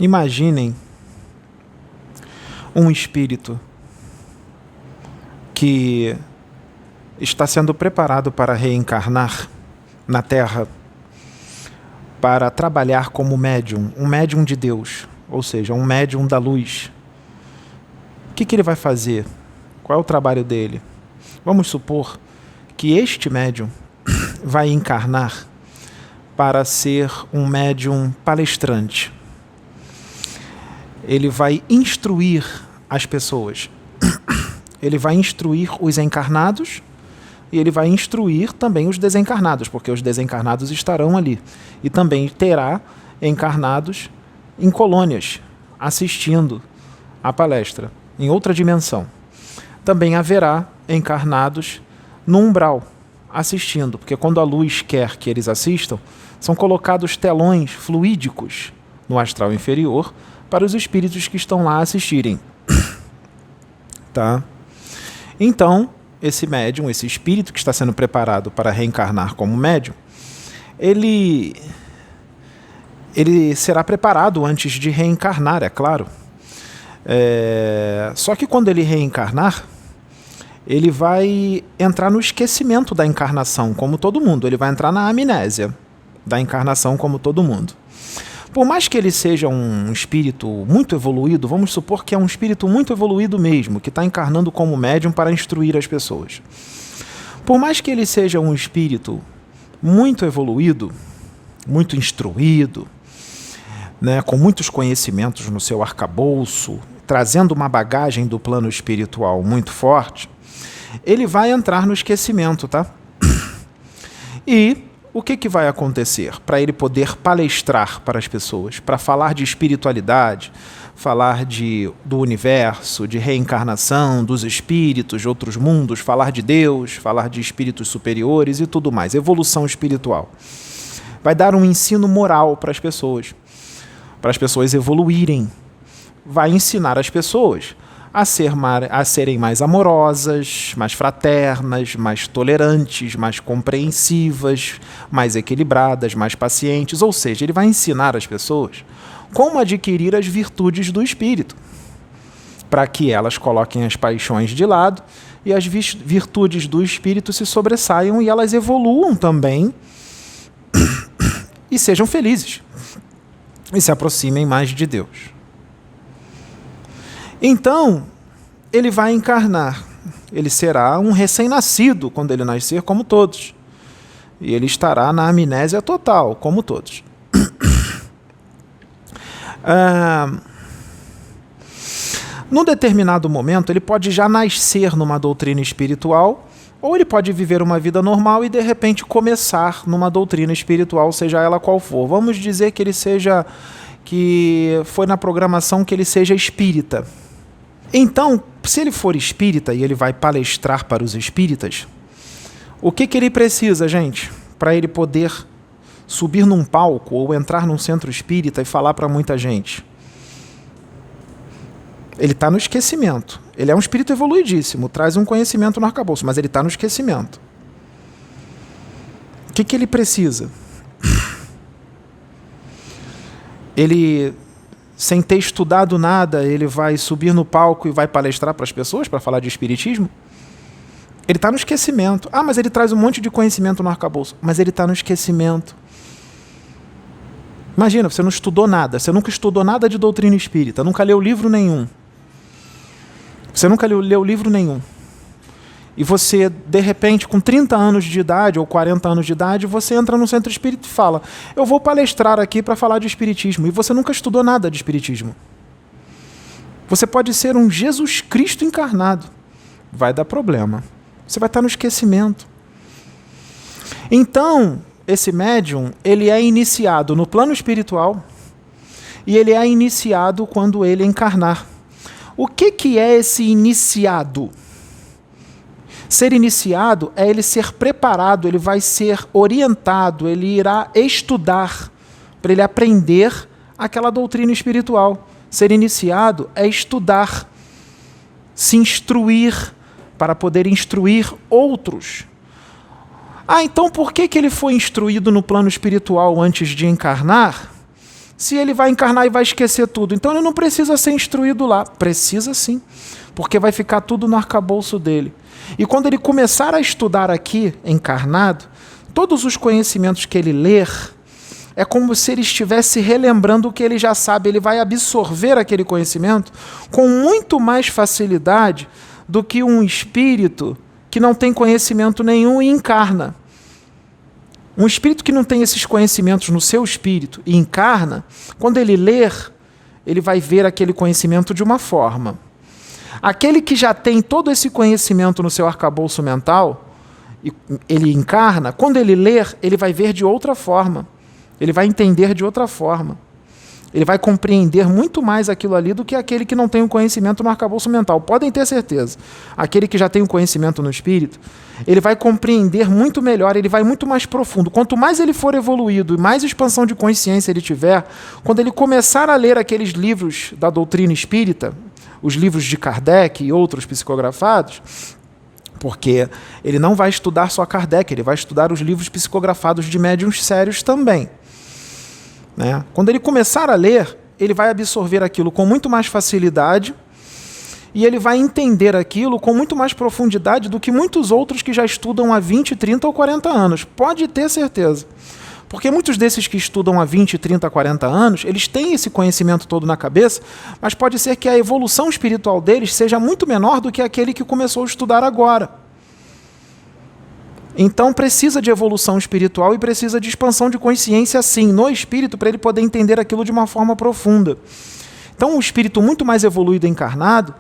Imaginem um espírito que está sendo preparado para reencarnar na Terra, para trabalhar como médium, um médium de Deus, ou seja, um médium da luz. O que ele vai fazer? Qual é o trabalho dele? Vamos supor que este médium vai encarnar para ser um médium palestrante. Ele vai instruir as pessoas. Ele vai instruir os encarnados e ele vai instruir também os desencarnados, porque os desencarnados estarão ali. E também terá encarnados em colônias, assistindo à palestra, em outra dimensão. Também haverá encarnados no umbral, assistindo, porque quando a luz quer que eles assistam, são colocados telões fluídicos no astral inferior para os espíritos que estão lá assistirem. Tá? Então, esse médium, esse espírito que está sendo preparado para reencarnar como médium, ele será preparado antes de reencarnar, é claro. Só que quando ele reencarnar, ele vai entrar no esquecimento da encarnação, como todo mundo. Ele vai entrar na amnésia da encarnação, como todo mundo. Por mais que ele seja um espírito muito evoluído, vamos supor que é um espírito muito evoluído mesmo, que está encarnando como médium para instruir as pessoas. Por mais que ele seja um espírito muito evoluído, muito instruído, né, com muitos conhecimentos no seu arcabouço, trazendo uma bagagem do plano espiritual muito forte, ele vai entrar no esquecimento, tá? E o que vai acontecer para ele poder palestrar para as pessoas, para falar de espiritualidade, falar do universo, de reencarnação, dos espíritos, de outros mundos, falar de Deus, falar de espíritos superiores e tudo mais, evolução espiritual. Vai dar um ensino moral para as pessoas evoluírem. Vai ensinar as pessoas a serem mais amorosas, mais fraternas, mais tolerantes, mais compreensivas, mais equilibradas, mais pacientes. Ou seja, ele vai ensinar as pessoas como adquirir as virtudes do espírito, para que elas coloquem as paixões de lado e as virtudes do espírito se sobressaiam e elas evoluam também e sejam felizes e se aproximem mais de Deus. Então, ele vai encarnar. Ele será um recém-nascido quando ele nascer, como todos. E ele estará na amnésia total, como todos. Num determinado momento, ele pode já nascer numa doutrina espiritual, ou ele pode viver uma vida normal e, de repente, começar numa doutrina espiritual, seja ela qual for. Vamos dizer que foi na programação que ele seja espírita. Então, se ele for espírita e ele vai palestrar para os espíritas, o que ele precisa, gente, para ele poder subir num palco ou entrar num centro espírita e falar para muita gente? Ele está no esquecimento. Ele é um espírito evoluidíssimo, traz um conhecimento no arcabouço, mas ele está no esquecimento. O que ele precisa? Ele, sem ter estudado nada, ele vai subir no palco e vai palestrar para as pessoas, para falar de espiritismo? Ele está no esquecimento. Ah, mas ele traz um monte de conhecimento no arcabouço. Mas ele está no esquecimento. Imagina, você não estudou nada, você nunca estudou nada de doutrina espírita, nunca leu livro nenhum. Você nunca leu livro nenhum. E você, de repente, com 30 anos de idade ou 40 anos de idade, você entra no centro espírita e fala: eu vou palestrar aqui para falar de espiritismo. E você nunca estudou nada de espiritismo. Você pode ser um Jesus Cristo encarnado. Vai dar problema. Você vai estar no esquecimento. Então, esse médium, ele é iniciado no plano espiritual e ele é iniciado quando ele encarnar. O que é esse iniciado? Ser iniciado é ele ser preparado, ele vai ser orientado, ele irá estudar para ele aprender aquela doutrina espiritual. Ser iniciado é estudar, se instruir para poder instruir outros. Ah, então por que ele foi instruído no plano espiritual antes de encarnar? se ele vai encarnar e vai esquecer tudo? Então ele não precisa ser instruído lá. Precisa sim, porque vai ficar tudo no arcabouço dele. E quando ele começar a estudar aqui, encarnado, todos os conhecimentos que ele ler, é como se ele estivesse relembrando o que ele já sabe. Ele vai absorver aquele conhecimento com muito mais facilidade do que um espírito que não tem conhecimento nenhum e encarna. Um espírito que não tem esses conhecimentos no seu espírito e encarna, quando ele ler, ele vai ver aquele conhecimento de uma forma. Aquele que já tem todo esse conhecimento no seu arcabouço mental, ele encarna, quando ele ler, ele vai ver de outra forma. Ele vai entender de outra forma. Ele vai compreender muito mais aquilo ali do que aquele que não tem o conhecimento no arcabouço mental. Podem ter certeza. Aquele que já tem o conhecimento no espírito, ele vai compreender muito melhor, ele vai muito mais profundo. Quanto mais ele for evoluído e mais expansão de consciência ele tiver, quando ele começar a ler aqueles livros da doutrina espírita, os livros de Kardec e outros psicografados, porque ele não vai estudar só Kardec, ele vai estudar os livros psicografados de médiuns sérios também. Né? Quando ele começar a ler, ele vai absorver aquilo com muito mais facilidade e ele vai entender aquilo com muito mais profundidade do que muitos outros que já estudam há 20, 30 ou 40 anos. Pode ter certeza. Porque muitos desses que estudam há 20, 30, 40 anos, eles têm esse conhecimento todo na cabeça, mas pode ser que a evolução espiritual deles seja muito menor do que aquele que começou a estudar agora. Então precisa de evolução espiritual e precisa de expansão de consciência, sim, no espírito, para ele poder entender aquilo de uma forma profunda. Então um espírito muito mais evoluído encarnado,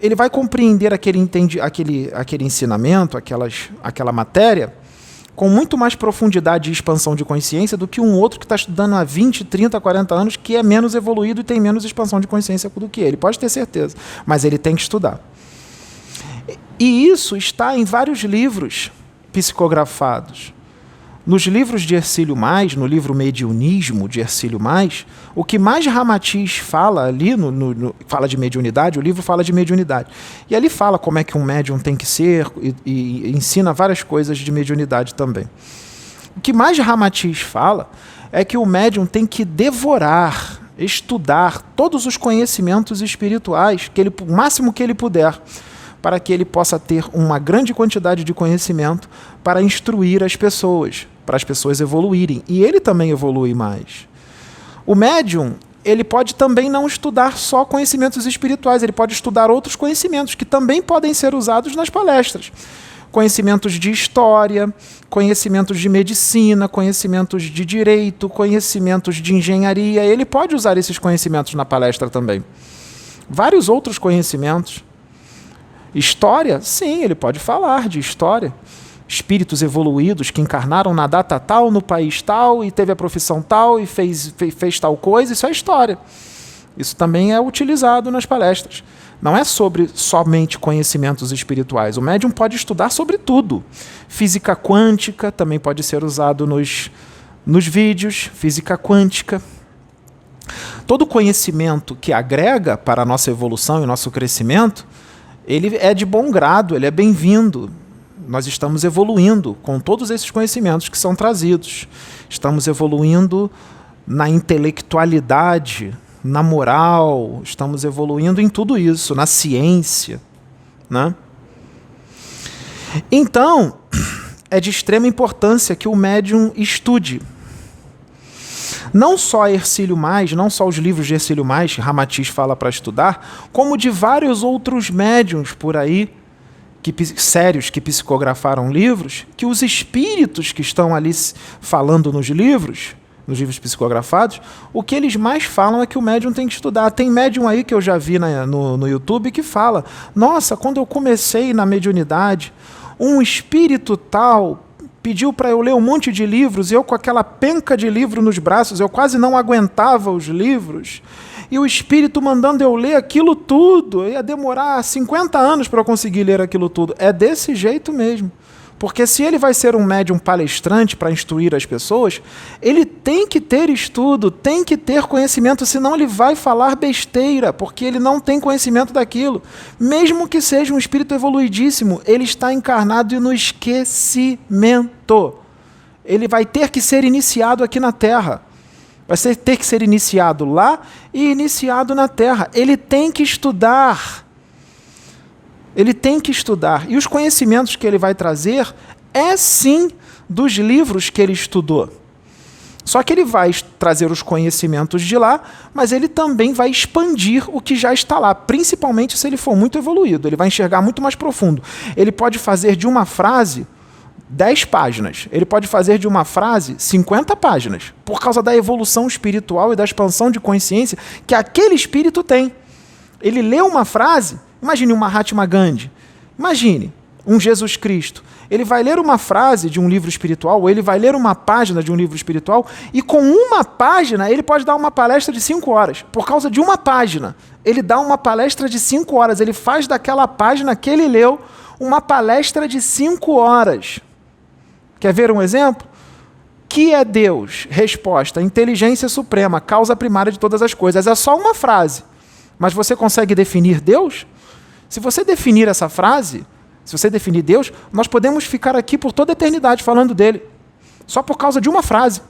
ele vai compreender aquele ensinamento, aquela matéria, com muito mais profundidade e expansão de consciência do que um outro que está estudando há 20, 30, 40 anos, que é menos evoluído e tem menos expansão de consciência do que ele. Pode ter certeza, mas ele tem que estudar. E isso está em vários livros psicografados. Nos livros de Hercílio Mais, no livro Mediunismo de Hercílio Mais, o que mais Ramatiz fala ali, fala de mediunidade, o livro fala de mediunidade. E ali fala como é que um médium tem que ser e ensina várias coisas de mediunidade também. O que mais Ramatiz fala é que o médium tem que devorar, estudar todos os conhecimentos espirituais, o máximo que ele puder, para que ele possa ter uma grande quantidade de conhecimento para instruir as pessoas, para as pessoas evoluírem. E ele também evolui mais. O médium, ele pode também não estudar só conhecimentos espirituais, ele pode estudar outros conhecimentos que também podem ser usados nas palestras. Conhecimentos de história, conhecimentos de medicina, conhecimentos de direito, conhecimentos de engenharia. Ele pode usar esses conhecimentos na palestra também. Vários outros conhecimentos. História? Sim, ele pode falar de história. Espíritos evoluídos que encarnaram na data tal, no país tal, e teve a profissão tal, e fez tal coisa, isso é história. Isso também é utilizado nas palestras. Não é sobre somente conhecimentos espirituais. O médium pode estudar sobre tudo. Física quântica também pode ser usado nos vídeos, física quântica. Todo conhecimento que agrega para a nossa evolução e nosso crescimento, ele é de bom grado, ele é bem-vindo. Nós estamos evoluindo com todos esses conhecimentos que são trazidos. Estamos evoluindo na intelectualidade, na moral, estamos evoluindo em tudo isso, na ciência, né? Então, é de extrema importância que o médium estude. Não só Hercílio Mais, não só os livros de Hercílio Mais, que Ramatiz fala para estudar, como de vários outros médiuns por aí, sérios, que psicografaram livros, que os espíritos que estão ali falando nos livros psicografados, o que eles mais falam é que o médium tem que estudar. Tem médium aí que eu já vi no YouTube que fala: nossa, quando eu comecei na mediunidade, um espírito tal pediu para eu ler um monte de livros, e eu com aquela penca de livro nos braços, eu quase não aguentava os livros, e o espírito mandando eu ler aquilo tudo, ia demorar 50 anos para eu conseguir ler aquilo tudo. É desse jeito mesmo. Porque se ele vai ser um médium palestrante para instruir as pessoas, ele tem que ter estudo, tem que ter conhecimento, senão ele vai falar besteira, porque ele não tem conhecimento daquilo. Mesmo que seja um espírito evoluidíssimo, ele está encarnado no esquecimento. Ele vai ter que ser iniciado aqui na Terra. ter que ser iniciado lá e iniciado na terra. Ele tem que estudar. Ele tem que estudar. E os conhecimentos que ele vai trazer é sim dos livros que ele estudou. Só que ele vai trazer os conhecimentos de lá, mas ele também vai expandir o que já está lá, principalmente se ele for muito evoluído. Ele vai enxergar muito mais profundo. Ele pode fazer de uma frase 10 páginas. Ele pode fazer de uma frase 50 páginas, por causa da evolução espiritual e da expansão de consciência que aquele espírito tem. Ele lê uma frase, imagine um Mahatma Gandhi, imagine um Jesus Cristo. Ele vai ler uma frase de um livro espiritual, ou ele vai ler uma página de um livro espiritual, e com uma página ele pode dar uma palestra de 5 horas. Por causa de uma página, ele dá uma palestra de 5 horas. Ele faz daquela página que ele leu uma palestra de 5 horas. Quer ver um exemplo? Que é Deus? Resposta: inteligência suprema, causa primária de todas as coisas. É só uma frase. Mas você consegue definir Deus? Se você definir essa frase, se você definir Deus, nós podemos ficar aqui por toda a eternidade falando dele, só por causa de uma frase.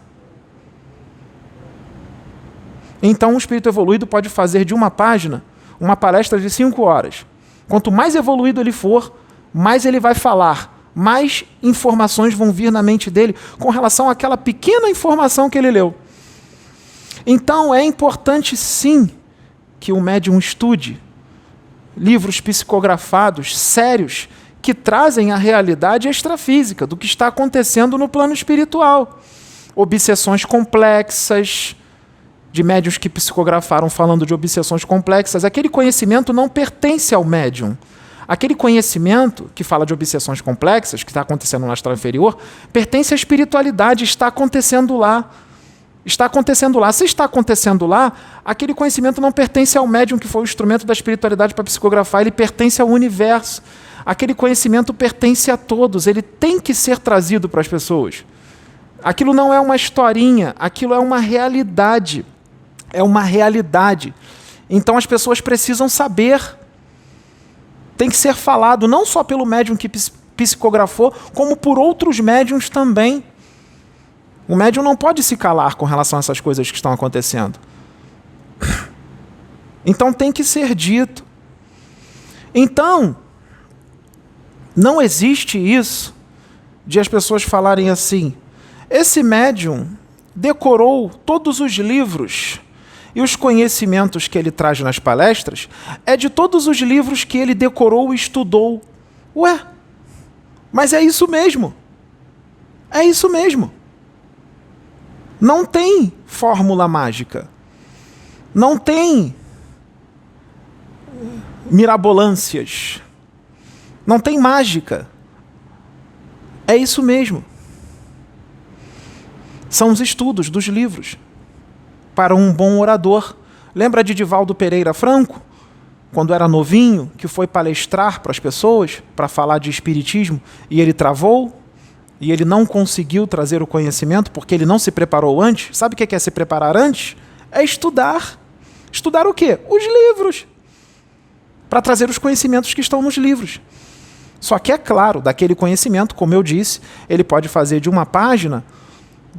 Então, um espírito evoluído pode fazer de uma página uma palestra de 5 horas. Quanto mais evoluído ele for, mais ele vai falar, mais informações vão vir na mente dele com relação àquela pequena informação que ele leu. Então, é importante sim que o médium estude livros psicografados, sérios, que trazem a realidade extrafísica do que está acontecendo no plano espiritual. Obsessões complexas, de médiuns que psicografaram falando de obsessões complexas. Aquele conhecimento não pertence ao médium. Aquele conhecimento que fala de obsessões complexas, que está acontecendo no astral inferior, pertence à espiritualidade, está acontecendo lá. Está acontecendo lá. Se está acontecendo lá, aquele conhecimento não pertence ao médium que foi o instrumento da espiritualidade para psicografar, ele pertence ao universo. Aquele conhecimento pertence a todos, ele tem que ser trazido para as pessoas. Aquilo não é uma historinha, aquilo é uma realidade. É uma realidade. Então as pessoas precisam saber. Tem que ser falado não só pelo médium que psicografou, como por outros médiums também. O médium não pode se calar com relação a essas coisas que estão acontecendo. Então tem que ser dito. Então, não existe isso de as pessoas falarem assim: esse médium decorou todos os livros e os conhecimentos que ele traz nas palestras é de todos os livros que ele decorou e estudou. Ué, mas é isso mesmo. É isso mesmo. Não tem fórmula mágica. Não tem mirabolâncias. Não tem mágica. É isso mesmo. São os estudos dos livros. Para um bom orador. Lembra de Divaldo Pereira Franco? Quando era novinho, que foi palestrar para as pessoas, para falar de espiritismo, e ele travou, e ele não conseguiu trazer o conhecimento, porque ele não se preparou antes. Sabe o que é se preparar antes? É estudar. Estudar o quê? Os livros. Para trazer os conhecimentos que estão nos livros. Só que é claro, daquele conhecimento, como eu disse, ele pode fazer de uma página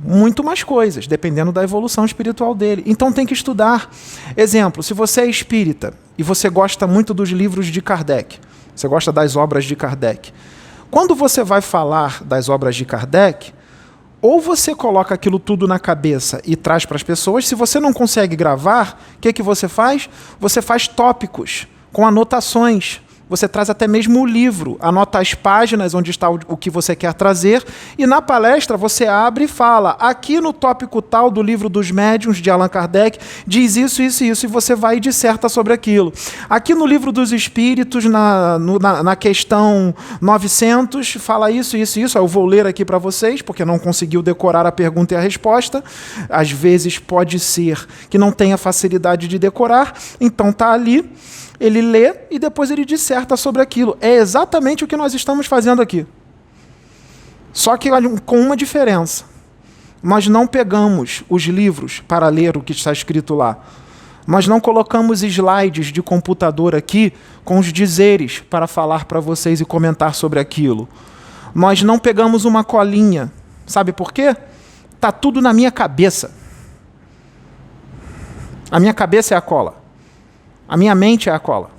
muito mais coisas, dependendo da evolução espiritual dele. Então tem que estudar. Exemplo, se você é espírita e você gosta muito dos livros de Kardec, você gosta das obras de Kardec, quando você vai falar das obras de Kardec, ou você coloca aquilo tudo na cabeça e traz para as pessoas. Se você não consegue gravar, o que você faz? Você faz tópicos com anotações. Você traz até mesmo o livro, anota as páginas onde está o que você quer trazer, e na palestra você abre e fala: aqui no tópico tal do livro dos médiuns de Allan Kardec, diz isso, isso e isso, e você vai e disserta sobre aquilo. Aqui no livro dos espíritos, na questão 900, fala isso, isso e isso. Eu vou ler aqui para vocês, porque não conseguiu decorar a pergunta e a resposta. Às vezes pode ser que não tenha facilidade de decorar, então está ali. Ele lê e depois ele disserta sobre aquilo. É exatamente o que nós estamos fazendo aqui. Só que com uma diferença. Nós não pegamos os livros para ler o que está escrito lá. Nós não colocamos slides de computador aqui com os dizeres para falar para vocês e comentar sobre aquilo. Nós não pegamos uma colinha. Sabe por quê? Está tudo na minha cabeça. A minha cabeça é a cola. A minha mente é a cola.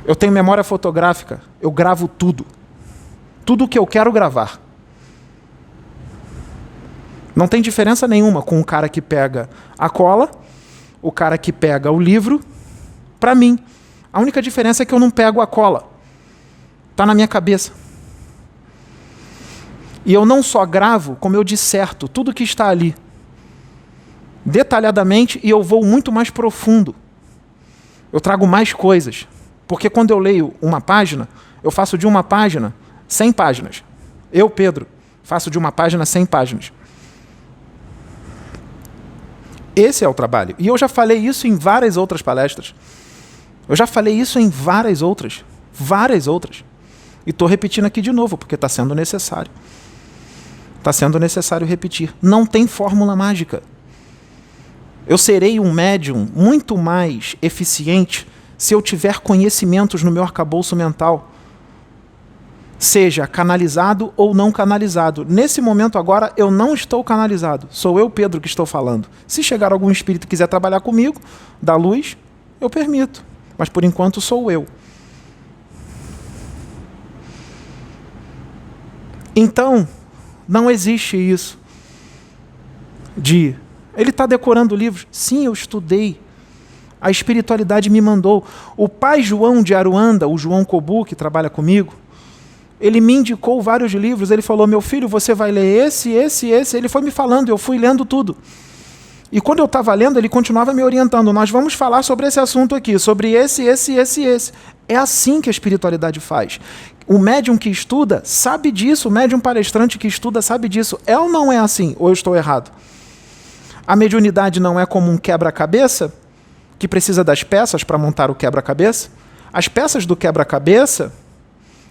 Eu tenho memória fotográfica. Eu gravo tudo. Tudo o que eu quero gravar. Não tem diferença nenhuma com o cara que pega a cola, o cara que pega o livro. Para mim, a única diferença é que eu não pego a cola. Está na minha cabeça. E eu não só gravo, como eu disserto tudo que está ali. Detalhadamente, e eu vou muito mais profundo. Eu trago mais coisas. Porque quando eu leio uma página, eu faço de uma página 100 páginas. Eu, Pedro, faço de uma página 100 páginas. Esse é o trabalho. E eu já falei isso em várias outras palestras. Eu já falei isso em várias outras. Várias outras. E estou repetindo aqui de novo, porque está sendo necessário. Está sendo necessário repetir. Não tem fórmula mágica. Eu serei um médium muito mais eficiente se eu tiver conhecimentos no meu arcabouço mental. Seja canalizado ou não canalizado. Nesse momento agora, eu não estou canalizado. Sou eu, Pedro, que estou falando. Se chegar algum espírito que quiser trabalhar comigo, da luz, eu permito. Mas por enquanto sou eu. Então, não existe isso de... Ele está decorando livros. Sim, eu estudei. A espiritualidade me mandou. O pai João de Aruanda, o João Kobu, que trabalha comigo, ele me indicou vários livros. Ele falou, meu filho, você vai ler esse. Ele foi me falando, eu fui lendo tudo. E quando eu estava lendo, ele continuava me orientando. Nós vamos falar sobre esse assunto aqui, sobre esse. É assim que a espiritualidade faz. O médium que estuda sabe disso, o médium palestrante que estuda sabe disso. É ou não é assim? Ou eu estou errado? A mediunidade não é como um quebra-cabeça que precisa das peças para montar o quebra-cabeça? As peças do quebra-cabeça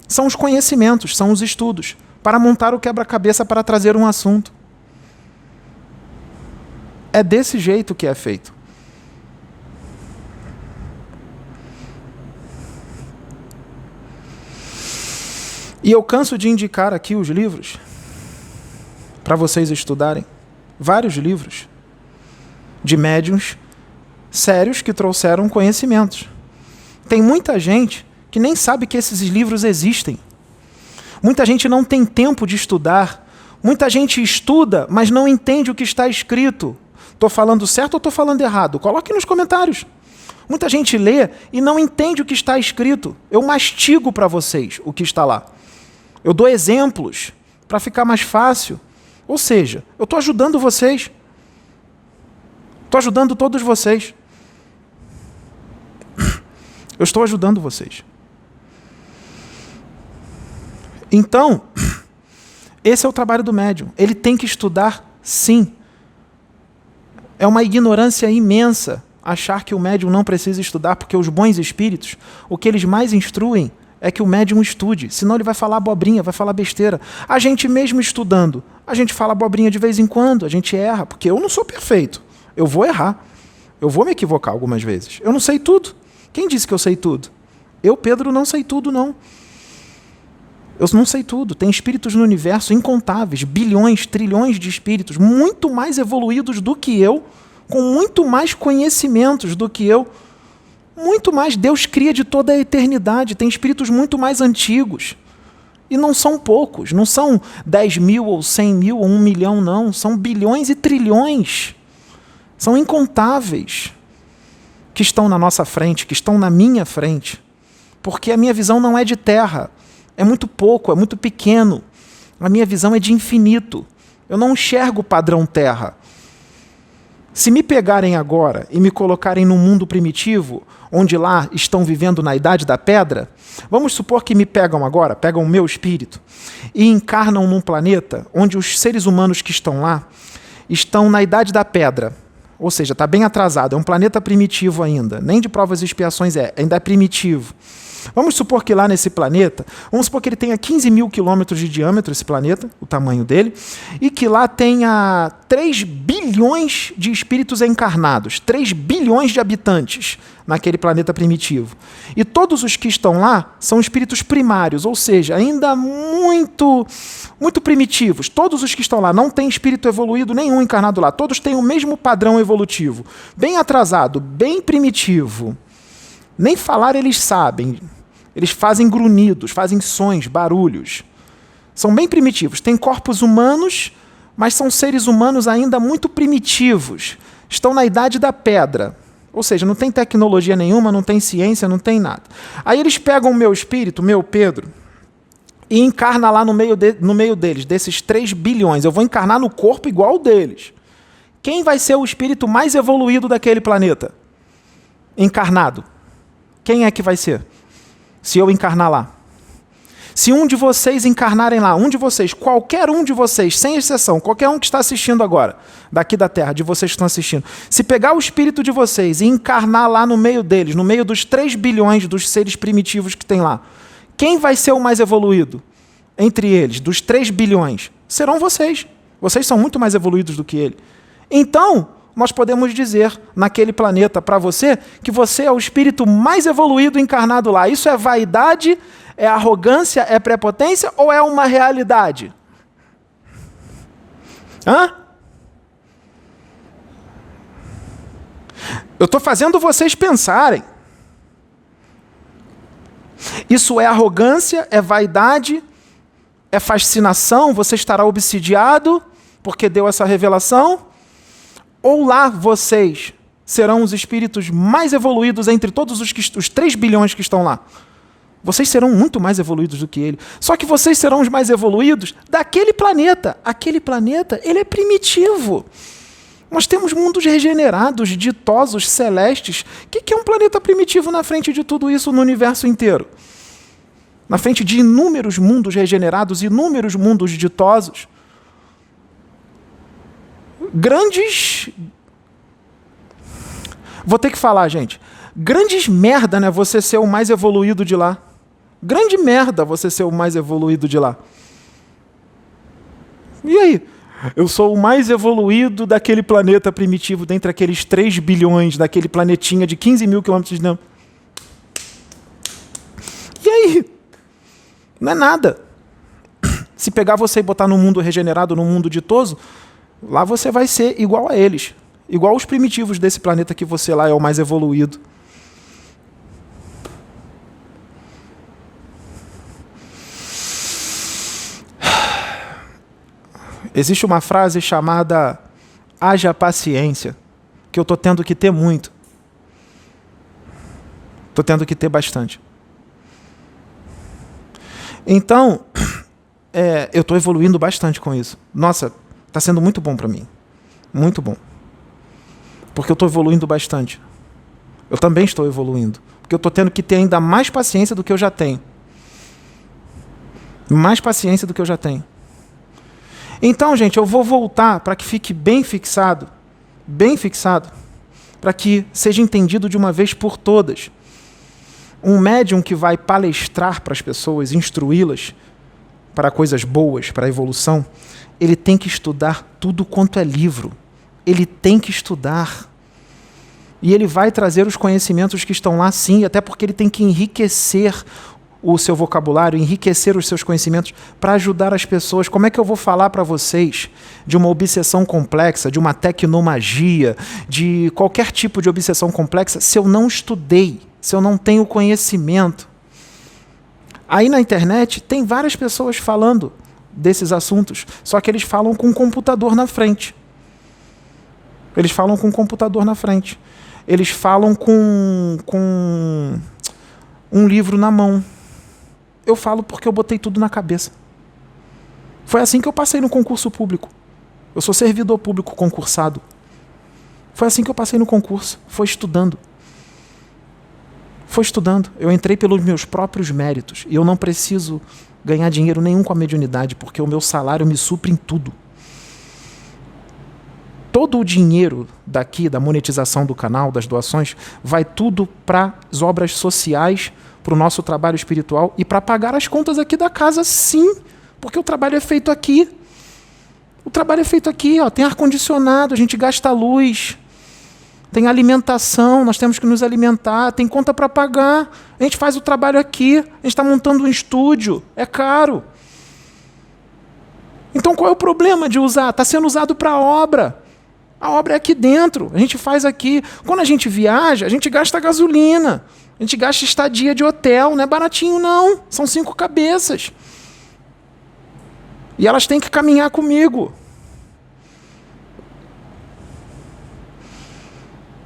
são os conhecimentos, são os estudos, para montar o quebra-cabeça para trazer um assunto. É desse jeito que é feito. E eu canso de indicar aqui os livros para vocês estudarem. Vários livros de médiuns sérios que trouxeram conhecimentos. Tem muita gente que nem sabe que esses livros existem. Muita gente não tem tempo de estudar. Muita gente estuda, mas não entende o que está escrito. Estou falando certo ou estou falando errado? Coloque nos comentários. Muita gente lê e não entende o que está escrito. Eu mastigo para vocês o que está lá. Eu dou exemplos para ficar mais fácil. Ou seja, eu estou ajudando vocês. Estou ajudando todos vocês. Eu estou ajudando vocês. Então, esse é o trabalho do médium. Ele tem que estudar, sim. É uma ignorância imensa achar que o médium não precisa estudar, porque os bons espíritos, o que eles mais instruem é que o médium estude, senão ele vai falar abobrinha, vai falar besteira. A gente mesmo estudando, a gente fala abobrinha de vez em quando, a gente erra, porque eu não sou perfeito. Eu vou errar. Eu vou me equivocar algumas vezes. Eu não sei tudo. Quem disse que eu sei tudo? Eu, Pedro, não sei tudo, não. Eu não sei tudo. Tem espíritos no universo incontáveis, bilhões, trilhões de espíritos, muito mais evoluídos do que eu, com muito mais conhecimentos do que eu. Muito mais. Deus cria de toda a eternidade. Tem espíritos muito mais antigos. E não são poucos. Não são 10 mil ou 100 mil ou 1 milhão, não. São bilhões e trilhões. São incontáveis que estão na nossa frente, que estão na minha frente. Porque a minha visão não é de terra. É muito pouco, é muito pequeno. A minha visão é de infinito. Eu não enxergo o padrão terra. Se me pegarem agora e me colocarem num mundo primitivo, onde lá estão vivendo na idade da pedra, vamos supor que me pegam agora, pegam o meu espírito, e encarnam num planeta onde os seres humanos que estão lá estão na idade da pedra. Ou seja, está bem atrasado, é um planeta primitivo ainda. Nem de provas e expiações ainda é primitivo. Vamos supor que lá nesse planeta, vamos supor que ele tenha 15 mil quilômetros de diâmetro, esse planeta, o tamanho dele, e que lá tenha 3 bilhões de espíritos encarnados, 3 bilhões de habitantes naquele planeta primitivo. E todos os que estão lá são espíritos primários, ou seja, ainda muito primitivos. Todos os que estão lá não têm espírito evoluído nenhum encarnado lá, todos têm o mesmo padrão evolutivo, bem atrasado, bem primitivo. Nem falar eles sabem. Eles fazem grunhidos, fazem sons, barulhos. São bem primitivos. Têm corpos humanos, mas são seres humanos ainda muito primitivos. Estão na idade da pedra. Ou seja, não tem tecnologia nenhuma, não tem ciência, não tem nada. Aí eles pegam o meu espírito, meu Pedro, e encarna lá no meio deles, desses 3 bilhões. Eu vou encarnar no corpo igual ao deles. Quem vai ser o espírito mais evoluído daquele planeta? Encarnado. Quem é que vai ser? Se eu encarnar lá. Se um de vocês encarnarem lá, um de vocês, qualquer um de vocês, sem exceção, qualquer um que está assistindo agora, daqui da Terra, de vocês que estão assistindo, se pegar o espírito de vocês e encarnar lá no meio deles, no meio dos 3 bilhões dos seres primitivos que tem lá, quem vai ser o mais evoluído entre eles, dos 3 bilhões? Serão vocês. Vocês são muito mais evoluídos do que ele. Então, nós podemos dizer naquele planeta para você que você é o espírito mais evoluído encarnado lá. Isso é vaidade, é arrogância, é prepotência ou é uma realidade? Hã? Eu estou fazendo vocês pensarem. Isso é arrogância, é vaidade, é fascinação, você estará obsidiado porque deu essa revelação? Ou lá vocês serão os espíritos mais evoluídos entre todos os 3 bilhões que estão lá? Vocês serão muito mais evoluídos do que ele. Só que vocês serão os mais evoluídos daquele planeta. Aquele planeta, ele é primitivo. Nós temos mundos regenerados, ditosos, celestes. O que é um planeta primitivo na frente de tudo isso no universo inteiro? Na frente de inúmeros mundos regenerados, inúmeros mundos ditosos. Grandes... Vou ter que falar, gente. Grandes merda, né? Você ser o mais evoluído de lá. Grande merda você ser o mais evoluído de lá. E aí? Eu sou o mais evoluído daquele planeta primitivo, dentre aqueles 3 bilhões, daquele planetinha de 15 mil quilômetros de diâmetro. E aí? Não é nada. Se pegar você e botar no mundo regenerado, no mundo ditoso, lá você vai ser igual a eles. Igual os primitivos desse planeta que você lá é o mais evoluído. Existe uma frase chamada haja paciência, que eu estou tendo que ter muito. Estou tendo que ter bastante. Então, eu estou evoluindo bastante com isso. Nossa, está sendo muito bom para mim. Muito bom. Porque eu estou evoluindo bastante. Eu também estou evoluindo. Porque eu estou tendo que ter ainda mais paciência do que eu já tenho. Mais paciência do que eu já tenho. Então, gente, eu vou voltar para que fique bem fixado, para que seja entendido de uma vez por todas. Um médium que vai palestrar para as pessoas, instruí-las para coisas boas, para a evolução, ele tem que estudar tudo quanto é livro. Ele tem que estudar. E ele vai trazer os conhecimentos que estão lá, sim, até porque ele tem que enriquecer o seu vocabulário, enriquecer os seus conhecimentos para ajudar as pessoas. Como é que eu vou falar para vocês de uma obsessão complexa, de uma tecnomagia, de qualquer tipo de obsessão complexa, se eu não estudei, se eu não tenho conhecimento? Aí na internet tem várias pessoas falando desses assuntos, só que eles falam com um computador na frente. Eles falam com um computador na frente. Eles falam com um livro na mão. Eu falo porque eu botei tudo na cabeça. Foi assim que eu passei no concurso público. Eu sou servidor público concursado. Foi assim que eu passei no concurso. Foi estudando. Foi estudando. Eu entrei pelos meus próprios méritos. E eu não preciso ganhar dinheiro nenhum com a mediunidade, porque o meu salário me supre em tudo. todo o dinheiro daqui, da monetização do canal, das doações, vai tudo para as obras sociais, para o nosso trabalho espiritual e para pagar as contas aqui da casa, sim, porque o trabalho é feito aqui. O trabalho é feito aqui, ó, tem ar-condicionado, a gente gasta luz, tem alimentação, nós temos que nos alimentar, tem conta para pagar, a gente faz o trabalho aqui, a gente está montando um estúdio, é caro. Então qual é o problema de usar? Está sendo usado para a obra. A obra é aqui dentro, a gente faz aqui. Quando a gente viaja, a gente gasta gasolina, a gente gasta estadia de hotel, não é baratinho não, são 5 cabeças. E elas têm que caminhar comigo.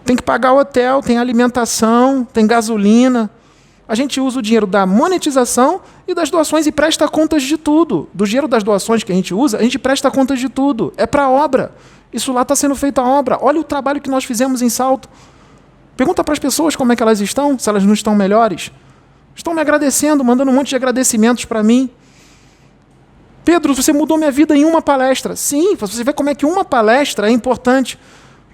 Tem que pagar hotel, tem alimentação, tem gasolina. A gente usa o dinheiro da monetização e das doações e presta contas de tudo. Do dinheiro das doações que a gente usa, a gente presta contas de tudo. É para a obra. Isso lá está sendo feito a obra. Olha o trabalho que nós fizemos em Salto. Pergunta para as pessoas como é que elas estão, se elas não estão melhores. Estão me agradecendo, mandando um monte de agradecimentos para mim. Pedro, você mudou minha vida em uma palestra. Sim, você vê como é que uma palestra é importante.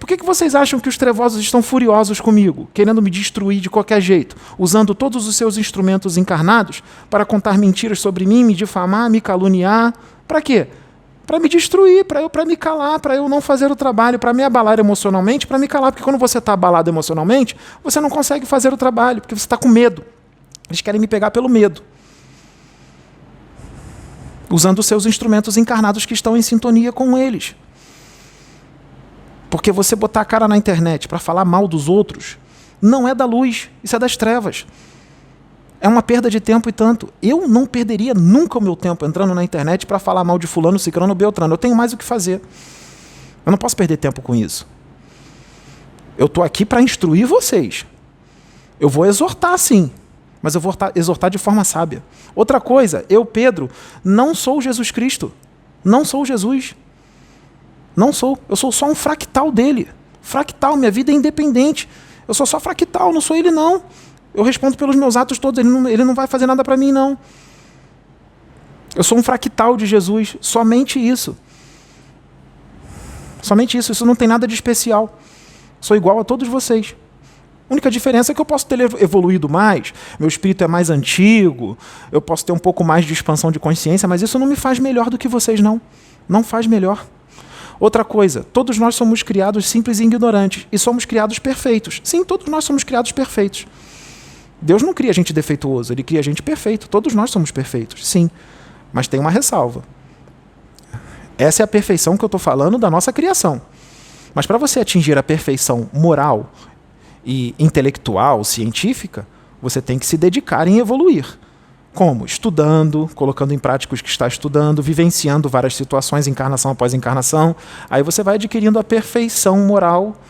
Por que vocês acham que os trevosos estão furiosos comigo, querendo me destruir de qualquer jeito, usando todos os seus instrumentos encarnados para contar mentiras sobre mim, me difamar, me caluniar? Para quê? Para me destruir, para me calar, para eu não fazer o trabalho, para me abalar emocionalmente, para me calar. Porque quando você está abalado emocionalmente, você não consegue fazer o trabalho, porque você está com medo. Eles querem me pegar pelo medo. Usando os seus instrumentos encarnados que estão em sintonia com eles. Porque você botar a cara na internet para falar mal dos outros não é da luz, isso é das trevas. É uma perda de tempo e tanto. Eu não perderia nunca o meu tempo entrando na internet para falar mal de fulano, ciclano, beltrano. Eu tenho mais o que fazer. Eu não posso perder tempo com isso. Eu estou aqui para instruir vocês. Eu vou exortar, sim, mas eu vou exortar de forma sábia. Outra coisa, eu, Pedro, não sou Jesus Cristo. Não sou Jesus. Não sou. Eu sou só um fractal dele. Fractal, minha vida é independente. Eu sou só fractal, não sou ele não. Eu respondo pelos meus atos todos, ele não vai fazer nada para mim não. Eu sou um fractal de Jesus, somente isso. Somente isso, isso não tem nada de especial. Sou igual a todos vocês. A única diferença é que eu posso ter evoluído mais, meu espírito é mais antigo, eu posso ter um pouco mais de expansão de consciência, mas isso não me faz melhor do que vocês não. Não faz melhor. Outra coisa, todos nós somos criados simples e ignorantes, e somos criados perfeitos. Sim, todos nós somos criados perfeitos. Deus não cria a gente defeituoso, ele cria a gente perfeito. Todos nós somos perfeitos, sim. Mas tem uma ressalva. Essa é a perfeição que eu estou falando da nossa criação. Mas para você atingir a perfeição moral e intelectual, científica, você tem que se dedicar em evoluir. Como? Estudando, colocando em prática os que está estudando, vivenciando várias situações, encarnação após encarnação. Aí você vai adquirindo a perfeição moral,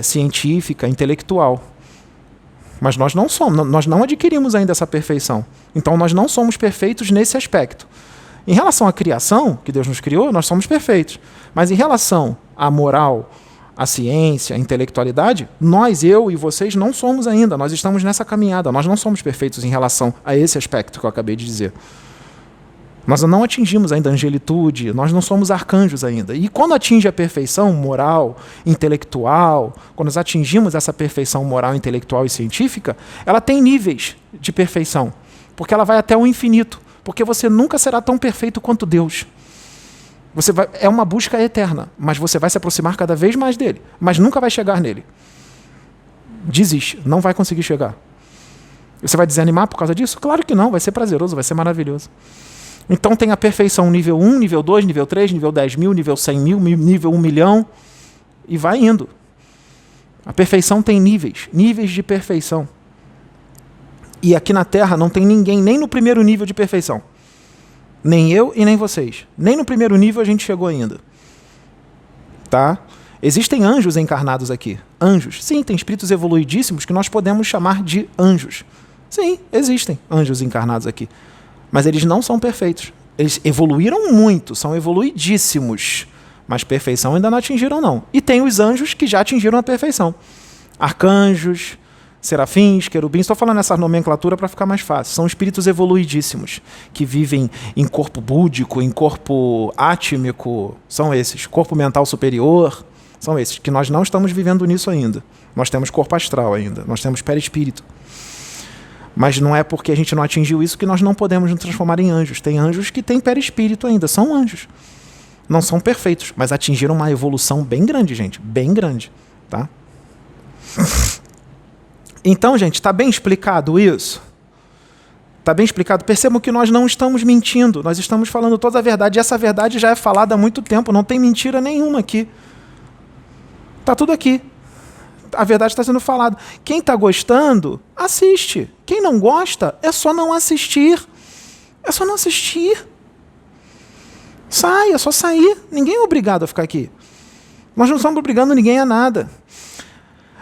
científica, intelectual. Mas nós não adquirimos ainda essa perfeição. Então nós não somos perfeitos nesse aspecto. Em relação à criação, que Deus nos criou, nós somos perfeitos. Mas em relação à moral, à ciência, à intelectualidade, nós, eu e vocês, não somos ainda. Nós estamos nessa caminhada. Nós não somos perfeitos em relação a esse aspecto que eu acabei de dizer. Nós não atingimos ainda a angelitude, nós não somos arcanjos ainda. E quando atinge a perfeição moral, intelectual, quando nós atingimos essa perfeição moral, intelectual e científica, ela tem níveis de perfeição, porque ela vai até o infinito, porque você nunca será tão perfeito quanto Deus. É uma busca eterna, mas você vai se aproximar cada vez mais dele, mas nunca vai chegar nele. Desiste, não vai conseguir chegar. Você vai desanimar por causa disso? Claro que não, vai ser prazeroso, vai ser maravilhoso. Então tem a perfeição nível 1, nível 2, nível 3, nível 10 mil, nível 100 mil, nível 1 milhão, e vai indo. A perfeição tem níveis de perfeição. E aqui na Terra não tem ninguém, nem no primeiro nível de perfeição. Nem eu e nem vocês. Nem no primeiro nível a gente chegou ainda. Tá? Existem anjos encarnados aqui. Anjos. Sim, tem espíritos evoluidíssimos que nós podemos chamar de anjos. Sim, existem anjos encarnados aqui. Mas eles não são perfeitos. Eles evoluíram muito, são evoluidíssimos. Mas perfeição ainda não atingiram, não. E tem os anjos que já atingiram a perfeição. Arcanjos, serafins, querubins. Estou falando essa nomenclatura para ficar mais fácil. São espíritos evoluidíssimos, que vivem em corpo búdico, em corpo átmico. São esses. Corpo mental superior. São esses, que nós não estamos vivendo nisso ainda. Nós temos corpo astral ainda, nós temos perispírito. Mas não é porque a gente não atingiu isso que nós não podemos nos transformar em anjos. Tem anjos que têm perispírito ainda, são anjos. Não são perfeitos, mas atingiram uma evolução bem grande, gente, bem grande, tá? Então, gente, está bem explicado isso? Está bem explicado? Percebam que nós não estamos mentindo, nós estamos falando toda a verdade, e essa verdade já é falada há muito tempo, não tem mentira nenhuma aqui. Está tudo aqui. A verdade está sendo falada. Quem está gostando, assiste. Quem não gosta, é só não assistir. É só não assistir. Sai, é só sair. Ninguém é obrigado a ficar aqui. Nós não estamos obrigando ninguém a nada.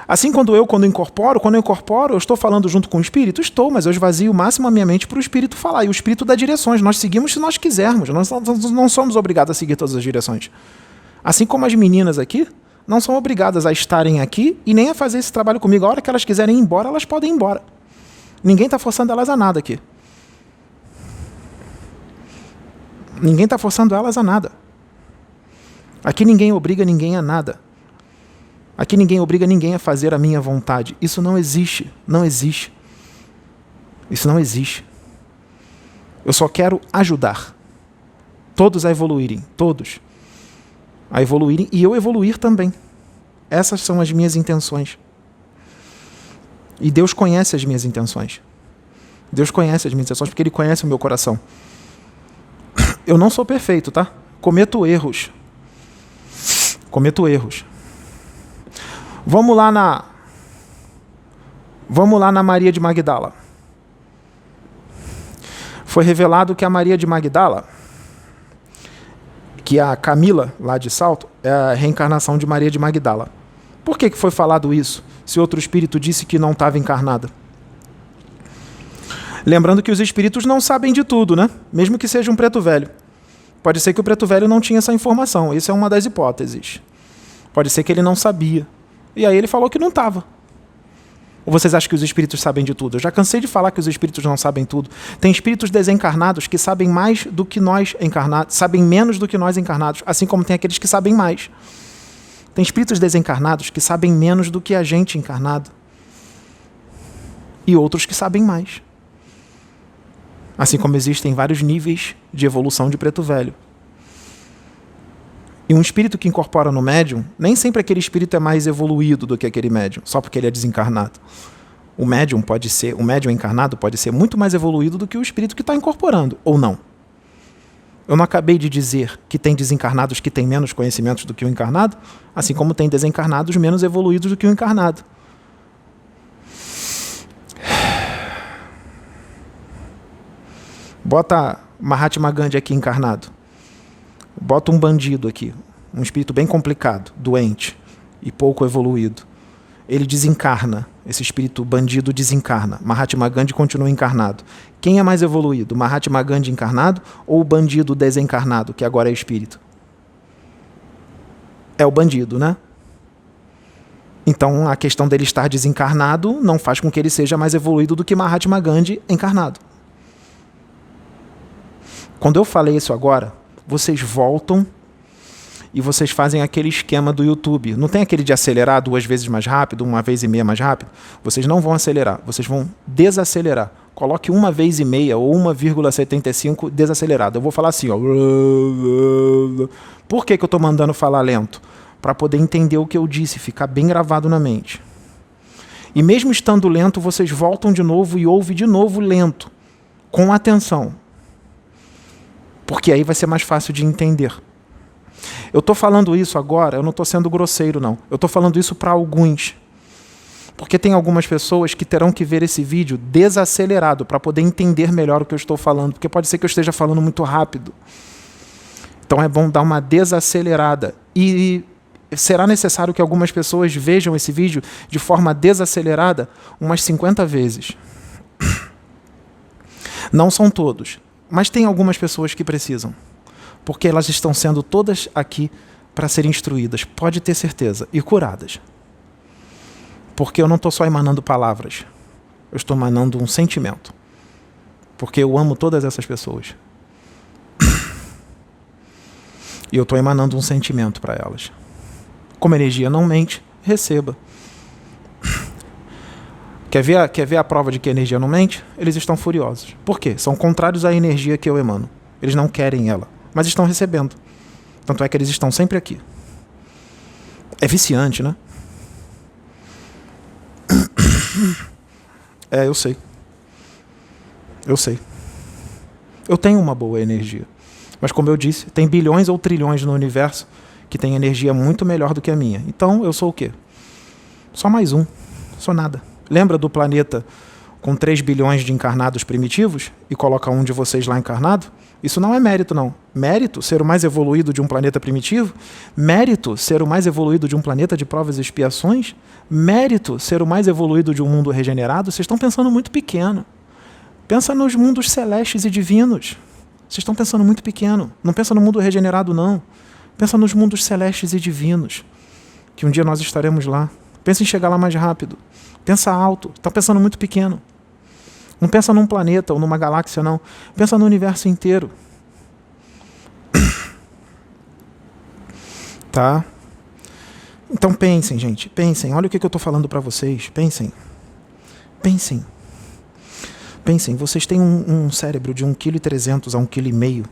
Assim, quando eu incorporo, eu estou falando junto com o Espírito? Estou, mas eu esvazio o máximo a minha mente para o Espírito falar. E o Espírito dá direções. Nós seguimos se nós quisermos. Nós não somos obrigados a seguir todas as direções. Assim como as meninas aqui não são obrigadas a estarem aqui e nem a fazer esse trabalho comigo. A hora que elas quiserem ir embora, elas podem ir embora. Ninguém está forçando elas a nada aqui. Ninguém está forçando elas a nada. Aqui ninguém obriga ninguém a nada. Aqui ninguém obriga ninguém a fazer a minha vontade. Isso não existe. Não existe. Isso não existe. Eu só quero ajudar todos a evoluírem. Todos. A evoluírem e eu evoluir também. Essas são as minhas intenções. E Deus conhece as minhas intenções. Deus conhece as minhas intenções porque Ele conhece o meu coração. Eu não sou perfeito, tá? Cometo erros. Cometo erros. Vamos lá na Maria de Magdala. Foi revelado que a Maria de Magdala, que a Camila, lá de Salto, é a reencarnação de Maria de Magdala. Por que foi falado isso, se outro espírito disse que não estava encarnada? Lembrando que os espíritos não sabem de tudo, né? Mesmo que seja um preto velho. Pode ser que o preto velho não tinha essa informação. Isso é uma das hipóteses. Pode ser que ele não sabia. E aí ele falou que não estava. Ou vocês acham que os espíritos sabem de tudo? Eu já cansei de falar que os espíritos não sabem tudo. Tem espíritos desencarnados que sabem mais do que nós encarnados, sabem menos do que nós encarnados, assim como tem aqueles que sabem mais. Tem espíritos desencarnados que sabem menos do que a gente encarnado. E outros que sabem mais. Assim como existem vários níveis de evolução de preto velho. E um espírito que incorpora no médium, nem sempre aquele espírito é mais evoluído do que aquele médium, só porque ele é desencarnado. O médium encarnado pode ser muito mais evoluído do que o espírito que está incorporando, ou não. Eu não acabei de dizer que tem desencarnados que têm menos conhecimentos do que o encarnado, assim como tem desencarnados menos evoluídos do que o encarnado. Bota Mahatma Gandhi aqui encarnado. Bota um bandido aqui, um espírito bem complicado, doente e pouco evoluído. Ele desencarna, esse espírito bandido desencarna. Mahatma Gandhi continua encarnado. Quem é mais evoluído, Mahatma Gandhi encarnado ou o bandido desencarnado, que agora é espírito? É o bandido, né? Então a questão dele estar desencarnado não faz com que ele seja mais evoluído do que Mahatma Gandhi encarnado. Quando eu falei isso agora, vocês voltam e vocês fazem aquele esquema do YouTube. Não tem aquele de acelerar 2 vezes mais rápido, 1,5 vezes mais rápido? Vocês não vão acelerar, vocês vão desacelerar. Coloque 1,5 vezes ou 1,75 desacelerado. Eu vou falar assim, ó. Por que eu estou mandando falar lento? Para poder entender o que eu disse, ficar bem gravado na mente. E mesmo estando lento, vocês voltam de novo e ouvem de novo lento, com atenção. Porque aí vai ser mais fácil de entender. Eu estou falando isso agora, eu não estou sendo grosseiro, não. Eu estou falando isso para alguns. Porque tem algumas pessoas que terão que ver esse vídeo desacelerado para poder entender melhor o que eu estou falando. Porque pode ser que eu esteja falando muito rápido. Então é bom dar uma desacelerada. E será necessário que algumas pessoas vejam esse vídeo de forma desacelerada umas 50 vezes. Não são todos. Mas tem algumas pessoas que precisam, porque elas estão sendo todas aqui para serem instruídas, pode ter certeza, e curadas. Porque eu não estou só emanando palavras, eu estou emanando um sentimento. Porque eu amo todas essas pessoas. E eu estou emanando um sentimento para elas. Como a energia não mente, receba. Quer ver a prova de que a energia não mente? Eles estão furiosos. Por quê? São contrários à energia que eu emano. Eles não querem ela, mas estão recebendo. Tanto é que eles estão sempre aqui. É viciante, né? Eu sei. Eu sei. Eu tenho uma boa energia. Mas como eu disse, tem bilhões ou trilhões no universo que tem energia muito melhor do que a minha. Então eu sou o quê? Só mais um. Sou nada. Lembra do planeta com 3 bilhões de encarnados primitivos e coloca um de vocês lá encarnado? Isso não é mérito, não. Mérito, ser o mais evoluído de um planeta primitivo? Mérito, ser o mais evoluído de um planeta de provas e expiações? Mérito, ser o mais evoluído de um mundo regenerado? Vocês estão pensando muito pequeno. Pensa nos mundos celestes e divinos. Vocês estão pensando muito pequeno. Não pensa no mundo regenerado, não. Pensa nos mundos celestes e divinos, que um dia nós estaremos lá. Pensa em chegar lá mais rápido. Pensa alto. Está pensando muito pequeno. Não pensa num planeta ou numa galáxia, não. Pensa no universo inteiro. Tá? Então pensem, gente. Pensem. Olha o que eu estou falando para vocês. Pensem. Pensem. Pensem. Vocês têm um cérebro de 1,3 kg a 1,5 kg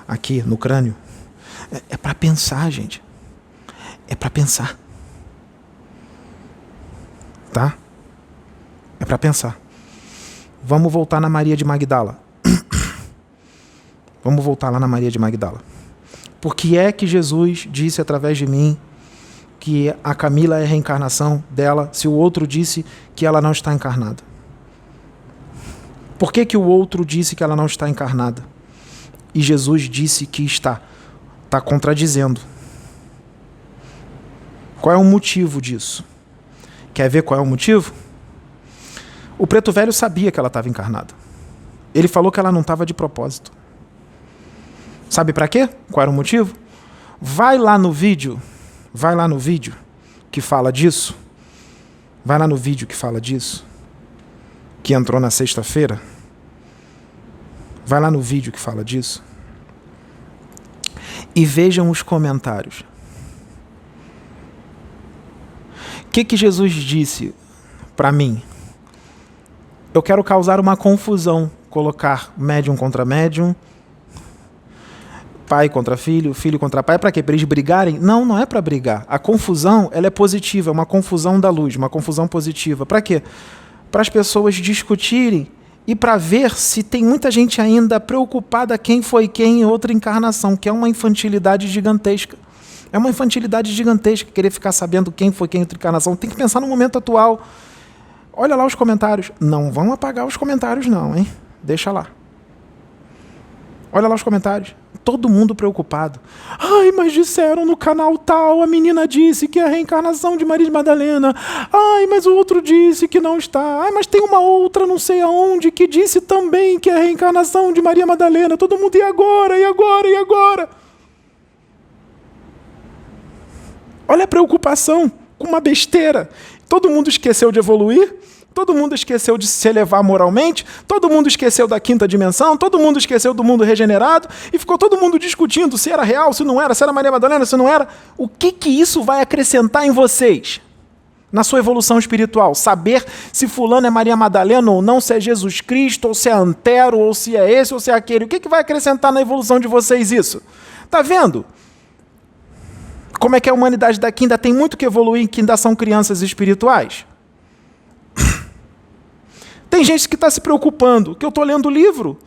aqui no crânio. É para pensar, gente. É para pensar. Tá? É para pensar. Vamos voltar na Maria de Magdala. Vamos voltar lá na Maria de Magdala. Por que é que Jesus disse através de mim que a Camila é a reencarnação dela, se o outro disse que ela não está encarnada? Por que que o outro disse que ela não está encarnada? E Jesus disse que está. Está contradizendo. Qual é o motivo disso? Quer ver qual é o motivo? O preto velho sabia que ela estava encarnada. Ele falou que ela não estava de propósito. Sabe para quê? Qual era o motivo? Vai lá no vídeo que fala disso. Vai lá no vídeo que fala disso. Que entrou na sexta-feira. Vai lá no vídeo que fala disso. E vejam os comentários. O que Jesus disse para mim? Eu quero causar uma confusão, colocar médium contra médium, pai contra filho, filho contra pai. Para quê? Para eles brigarem? Não, não é para brigar. A confusão, ela é positiva, é uma confusão da luz, uma confusão positiva. Para quê? Para as pessoas discutirem e para ver se tem muita gente ainda preocupada quem foi quem em outra encarnação, que é uma infantilidade gigantesca. É uma infantilidade gigantesca querer ficar sabendo quem foi quem em outra encarnação. Tem que pensar no momento atual. Olha lá os comentários. Não vão apagar os comentários não, hein? Deixa lá. Olha lá os comentários. Todo mundo preocupado. Ai, mas disseram no canal tal, a menina disse que é a reencarnação de Maria de Madalena. Ai, mas o outro disse que não está. Ai, mas tem uma outra não sei aonde que disse também que é a reencarnação de Maria Madalena. Todo mundo, e agora, e agora, e agora? Olha a preocupação com uma besteira. Todo mundo esqueceu de evoluir, todo mundo esqueceu de se elevar moralmente, todo mundo esqueceu da quinta dimensão, todo mundo esqueceu do mundo regenerado e ficou todo mundo discutindo se era real, se não era, se era Maria Madalena, se não era. O que isso vai acrescentar em vocês? Na sua evolução espiritual? Saber se fulano é Maria Madalena ou não, se é Jesus Cristo, ou se é Antero, ou se é esse, ou se é aquele. O que vai acrescentar na evolução de vocês isso? Tá vendo? Como é que a humanidade daqui ainda tem muito que evoluir, que ainda são crianças espirituais? Tem gente que está se preocupando, que eu estou lendo livro.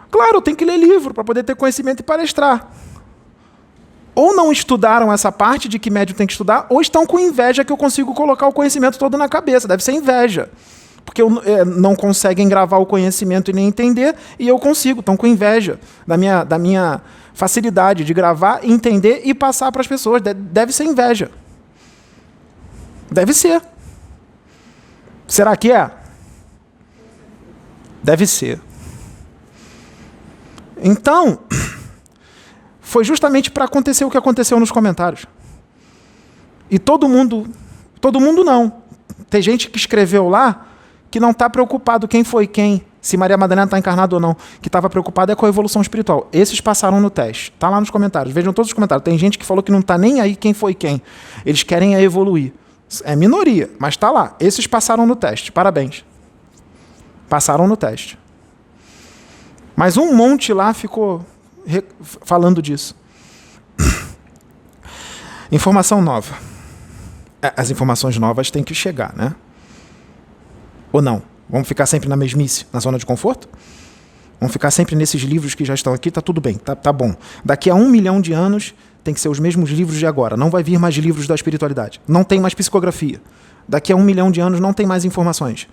Claro, eu tenho que ler livro para poder ter conhecimento e palestrar. Ou não estudaram essa parte de que médium tem que estudar, ou estão com inveja que eu consigo colocar o conhecimento todo na cabeça. Deve ser inveja. Porque não conseguem gravar o conhecimento e nem entender, e eu consigo. Estão com inveja da minha facilidade de gravar, entender e passar para as pessoas. Deve ser inveja. Deve ser. Será que é? Deve ser. Então, foi justamente para acontecer o que aconteceu nos comentários. E todo mundo não. Tem gente que escreveu lá que não está preocupado quem foi quem se Maria Madalena está encarnada ou não, que estava preocupada é com a evolução espiritual. Esses passaram no teste. Está lá nos comentários. Vejam todos os comentários. Tem gente que falou que não está nem aí quem foi quem. Eles querem evoluir. É minoria, mas está lá. Esses passaram no teste. Parabéns. Passaram no teste. Mas um monte lá ficou falando disso. Informação nova. As informações novas têm que chegar, né? Ou não? Vamos ficar sempre na mesmice, na zona de conforto? Vamos ficar sempre nesses livros que já estão aqui, tá tudo bem, tá bom. Daqui a 1 milhão de anos tem que ser os mesmos livros de agora. Não vai vir mais livros da espiritualidade. Não tem mais psicografia. Daqui a 1 milhão de anos não tem mais informações.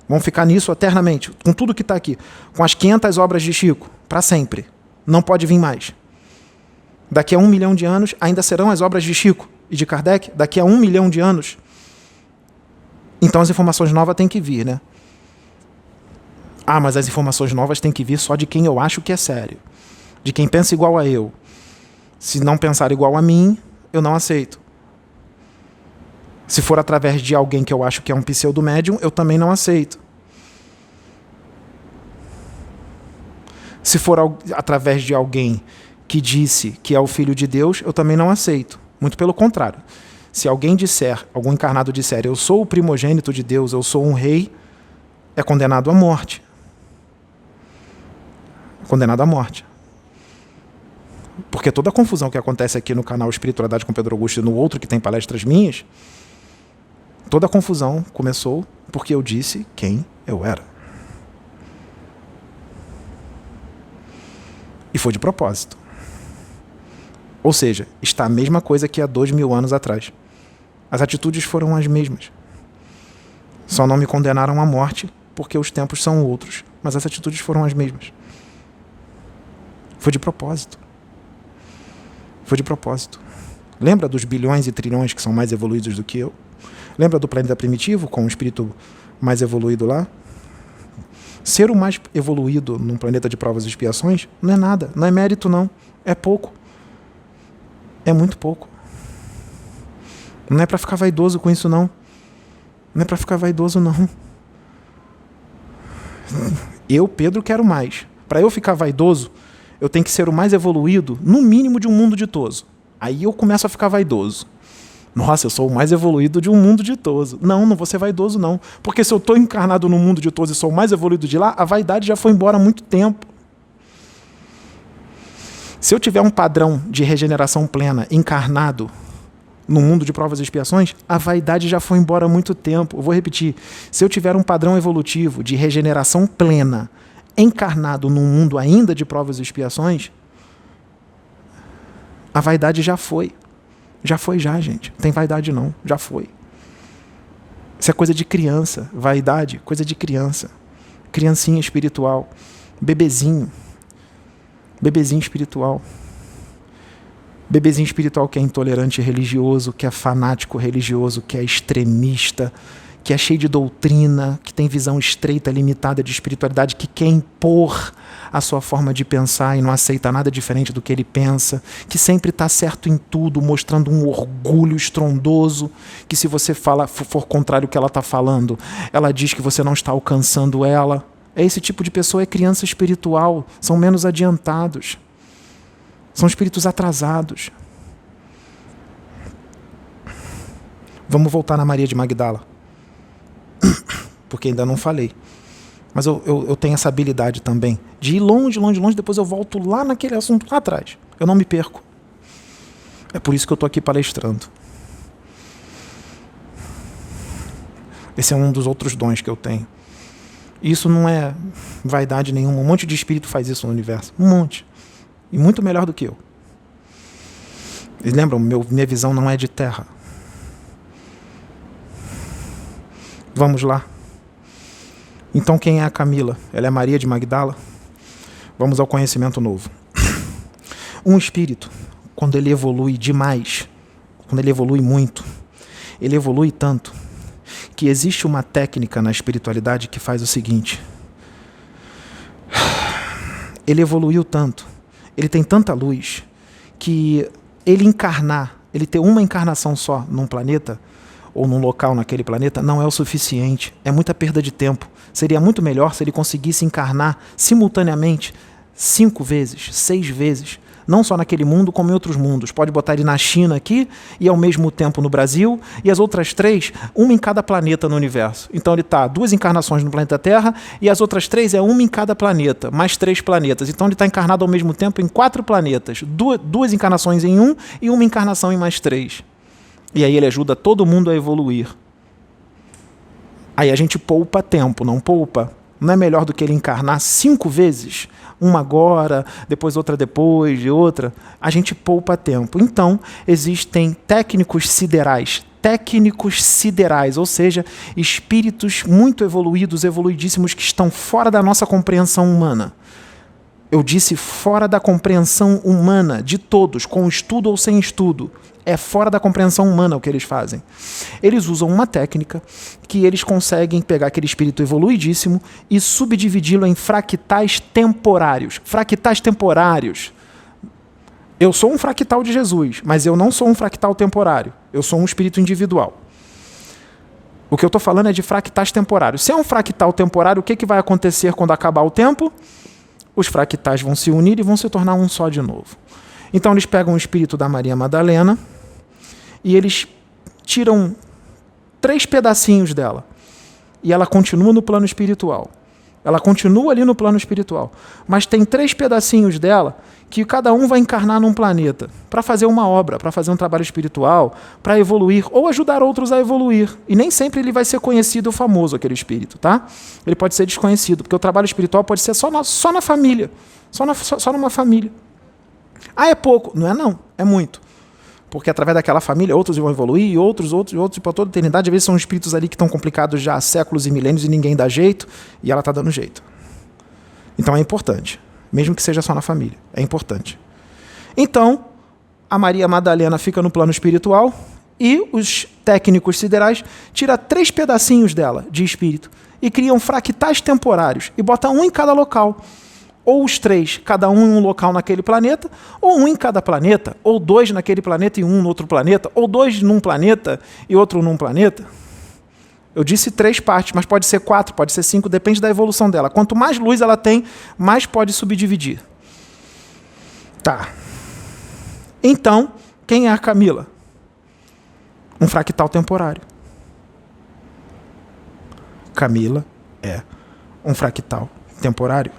Vamos ficar nisso eternamente, com tudo que está aqui. Com as 500 obras de Chico, para sempre. Não pode vir mais. Daqui a 1 milhão de anos ainda serão as obras de Chico e de Kardec. Daqui a 1 milhão de anos. Então as informações novas têm que vir, né? Ah, mas as informações novas têm que vir só de quem eu acho que é sério. De quem pensa igual a eu. Se não pensar igual a mim, eu não aceito. Se for através de alguém que eu acho que é um pseudo-médium, eu também não aceito. Se for através de alguém que disse que é o Filho de Deus, eu também não aceito. Muito pelo contrário. Se alguém disser, algum encarnado disser, eu sou o primogênito de Deus, eu sou um rei, é condenado à morte. Condenado à morte. Porque toda a confusão que acontece aqui no canal Espiritualidade com Pedro Augusto e no outro que tem palestras minhas, toda a confusão começou porque eu disse quem eu era. E foi de propósito. Ou seja, está a mesma coisa que há 2000 anos atrás. As atitudes foram as mesmas. Só não me condenaram à morte porque os tempos são outros. Mas as atitudes foram as mesmas. Foi de propósito. Foi de propósito. Lembra dos bilhões e trilhões que são mais evoluídos do que eu? Lembra do planeta primitivo com o espírito mais evoluído lá? Ser o mais evoluído num planeta de provas e expiações não é nada, não é mérito não, é pouco. É muito pouco. Não é para ficar vaidoso com isso não. Não é para ficar vaidoso não. Eu, Pedro, quero mais. Para eu ficar vaidoso, eu tenho que ser o mais evoluído, no mínimo, de um mundo ditoso. Aí eu começo a ficar vaidoso. Nossa, eu sou o mais evoluído de um mundo ditoso. Não, não vou ser vaidoso, não. Porque se eu estou encarnado num mundo ditoso e sou o mais evoluído de lá, a vaidade já foi embora há muito tempo. Se eu tiver um padrão de regeneração plena encarnado no mundo de provas e expiações, a vaidade já foi embora há muito tempo. Eu vou repetir. Se eu tiver um padrão evolutivo de regeneração plena encarnado num mundo ainda de provas e expiações, a vaidade já foi. Já foi já, gente. Não tem vaidade não. Já foi. Isso é coisa de criança. Vaidade, coisa de criança. Criancinha espiritual. Bebezinho. Bebezinho espiritual. Bebezinho espiritual que é intolerante religioso, que é fanático religioso, que é extremista, que é cheio de doutrina, que tem visão estreita, limitada de espiritualidade, que quer impor a sua forma de pensar e não aceita nada diferente do que ele pensa, que sempre está certo em tudo, mostrando um orgulho estrondoso, que se você for contrário ao que ela está falando, ela diz que você não está alcançando ela. Esse tipo de pessoa é criança espiritual, são menos adiantados, são espíritos atrasados. Vamos voltar na Maria de Magdala, porque ainda não falei. Mas eu tenho essa habilidade também de ir longe, longe, longe, depois eu volto lá naquele assunto lá atrás. Eu não me perco. É por isso que eu estou aqui palestrando. Esse é um dos outros dons que eu tenho. Isso não é vaidade nenhuma. Um monte de espírito faz isso no universo. Um monte. E muito melhor do que eu. E lembram, minha visão não é de terra. Vamos lá. Então quem é a Camila? Ela é Maria de Magdala? Vamos ao conhecimento novo. Um espírito, quando ele evolui demais, quando ele evolui muito, ele evolui tanto, que existe uma técnica na espiritualidade que faz o seguinte. Ele evoluiu tanto, ele tem tanta luz, que ele ter uma encarnação só num planeta, ou num local naquele planeta não é o suficiente. É muita perda de tempo. Seria muito melhor se ele conseguisse encarnar simultaneamente 5 vezes, 6 vezes. Não só naquele mundo, como em outros mundos. Pode botar ele na China aqui, e ao mesmo tempo no Brasil, e as outras 3, uma em cada planeta no universo. Então ele está 2 encarnações no planeta Terra, e as outras 3 é uma em cada planeta, mais 3 planetas. Então ele está encarnado ao mesmo tempo em 4 planetas. 2 encarnações em um, e uma encarnação em mais 3. E aí ele ajuda todo mundo a evoluir. Aí a gente poupa tempo, não poupa? Não é melhor do que ele encarnar 5 vezes? Uma agora, depois outra depois, e outra. A gente poupa tempo. Então, existem técnicos siderais, ou seja, espíritos muito evoluídos, evoluidíssimos, que estão fora da nossa compreensão humana. Eu disse fora da compreensão humana de todos, com estudo ou sem estudo. É fora da compreensão humana o que eles fazem. Eles usam uma técnica que eles conseguem pegar aquele espírito evoluidíssimo e subdividi-lo em fractais temporários. Fractais temporários. Eu sou um fractal de Jesus, mas eu não sou um fractal temporário. Eu sou um espírito individual. O que eu estou falando é de fractais temporários. Se é um fractal temporário, o que vai acontecer quando acabar o tempo? Os fractais vão se unir e vão se tornar um só de novo. Então eles pegam o espírito da Maria Madalena e eles tiram 3 pedacinhos dela. E ela continua no plano espiritual. Ela continua ali no plano espiritual. Mas tem 3 pedacinhos dela que cada um vai encarnar num planeta para fazer uma obra, para fazer um trabalho espiritual, para evoluir ou ajudar outros a evoluir. E nem sempre ele vai ser conhecido ou famoso, aquele espírito, tá? Ele pode ser desconhecido, porque o trabalho espiritual pode ser só na família, só numa família. Ah, é pouco. Não é não, é muito. Porque através daquela família outros vão evoluir, e outros, e para toda a eternidade. Às vezes são espíritos ali que estão complicados já há séculos e milênios e ninguém dá jeito, e ela está dando jeito. Então é importante, mesmo que seja só na família, é importante. Então, a Maria Madalena fica no plano espiritual e os técnicos siderais tiram 3 pedacinhos dela, de espírito, e criam fractais temporários, e botam um em cada local. Ou os 3, cada um em um local naquele planeta, ou um em cada planeta, ou 2 naquele planeta e um no outro planeta, ou 2 num planeta e outro num planeta. Eu disse 3 partes, mas pode ser 4, pode ser 5, depende da evolução dela. Quanto mais luz ela tem, mais pode subdividir. Tá. Então, quem é a Camila? Um fractal temporário. Camila é um fractal temporário.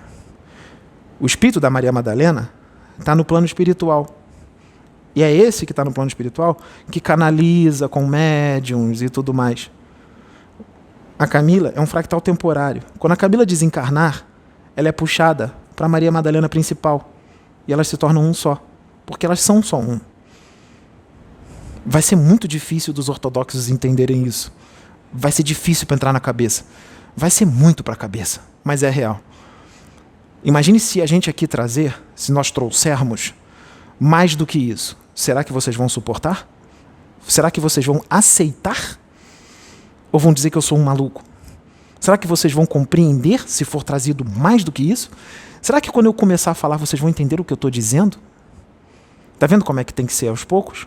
O espírito da Maria Madalena está no plano espiritual. E é esse que está no plano espiritual que canaliza com médiums e tudo mais. A Camila é um fractal temporário. Quando a Camila desencarnar, ela é puxada para a Maria Madalena principal. E elas se tornam um só. Porque elas são só um. Vai ser muito difícil dos ortodoxos entenderem isso. Vai ser difícil para entrar na cabeça. Vai ser muito para a cabeça, mas é real. Imagine se a gente aqui trazer, se nós trouxermos mais do que isso. Será que vocês vão suportar? Será que vocês vão aceitar? Ou vão dizer que eu sou um maluco? Será que vocês vão compreender se for trazido mais do que isso? Será que quando eu começar a falar vocês vão entender o que eu estou dizendo? Está vendo como é que tem que ser aos poucos?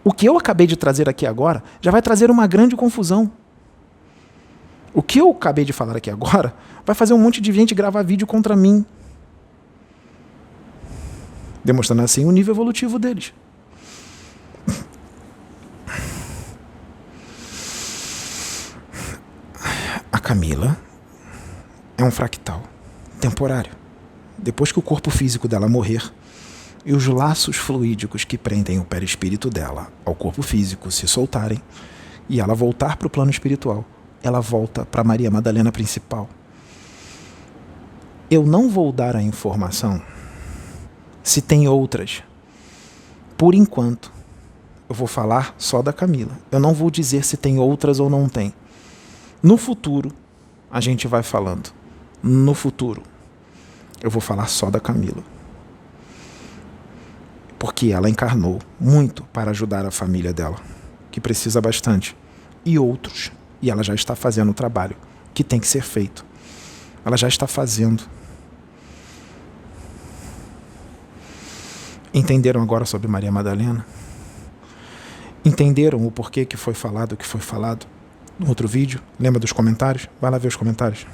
O que eu acabei de trazer aqui agora já vai trazer uma grande confusão. O que eu acabei de falar aqui agora vai fazer um monte de gente gravar vídeo contra mim. Demonstrando assim o nível evolutivo deles. A Camila é um fractal temporário. Depois que o corpo físico dela morrer e os laços fluídicos que prendem o perispírito dela ao corpo físico se soltarem e ela voltar para o plano espiritual, ela volta para Maria Madalena principal. Eu não vou dar a informação se tem outras. Por enquanto, eu vou falar só da Camila. Eu não vou dizer se tem outras ou não tem. No futuro, a gente vai falando. No futuro, eu vou falar só da Camila. Porque ela encarnou muito para ajudar a família dela, que precisa bastante. E outros. E ela já está fazendo o trabalho que tem que ser feito. Ela já está fazendo. Entenderam agora sobre Maria Madalena? Entenderam o porquê que foi falado o que foi falado no outro vídeo? Lembra dos comentários? Vai lá ver os comentários.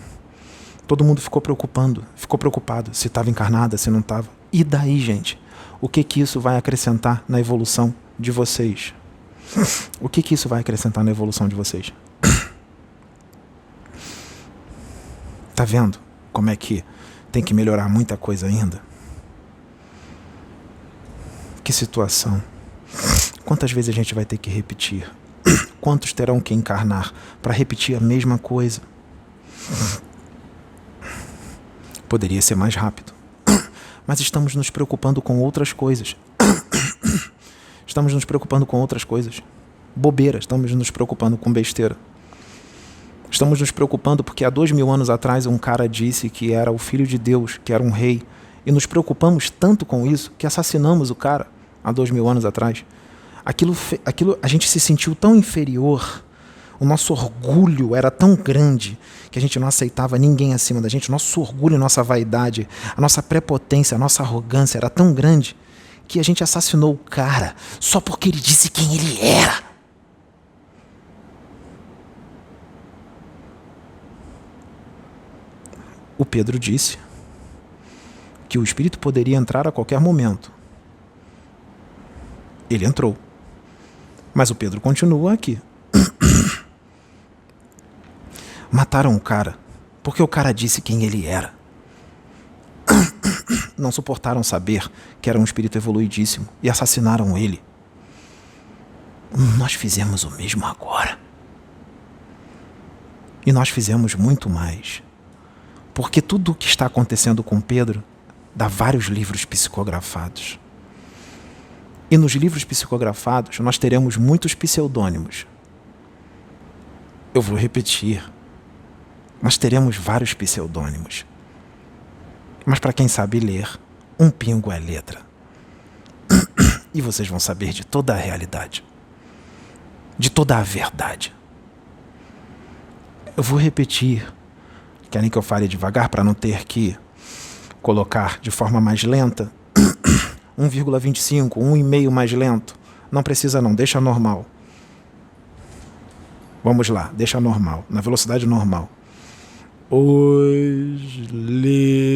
Todo mundo ficou preocupado se estava encarnada, se não estava. E daí, gente? O que isso vai acrescentar na evolução de vocês? O que isso vai acrescentar na evolução de vocês? Tá vendo como é que tem que melhorar muita coisa ainda? Que situação. Quantas vezes a gente vai ter que repetir? Quantos terão que encarnar para repetir a mesma coisa? Poderia ser mais rápido. Mas estamos nos preocupando com outras coisas. Estamos nos preocupando com outras coisas. Bobeira, estamos nos preocupando com besteira. Estamos nos preocupando porque há 2000 anos atrás um cara disse que era o filho de Deus, que era um rei. E nos preocupamos tanto com isso que assassinamos o cara há 2000 anos atrás. Aquilo a gente se sentiu tão inferior, o nosso orgulho era tão grande que a gente não aceitava ninguém acima da gente. Nosso orgulho, nossa vaidade, a nossa prepotência, a nossa arrogância era tão grande que a gente assassinou o cara só porque ele disse quem ele era. O Pedro disse que o espírito poderia entrar a qualquer momento. Ele entrou. Mas o Pedro continua aqui. Mataram o cara porque o cara disse quem ele era. Não suportaram saber que era um espírito evoluidíssimo e assassinaram ele. Nós fizemos o mesmo agora. E nós fizemos muito mais. Porque tudo o que está acontecendo com Pedro dá vários livros psicografados. E nos livros psicografados nós teremos muitos pseudônimos. Eu vou repetir. Nós teremos vários pseudônimos. Mas para quem sabe ler, um pingo é letra. E vocês vão saber de toda a realidade. De toda a verdade. Eu vou repetir. Querem que eu fale devagar para não ter que colocar de forma mais lenta? 1,25, 1,5 mais lento. Não precisa não, deixa normal. Vamos lá, deixa normal, na velocidade normal. Os livros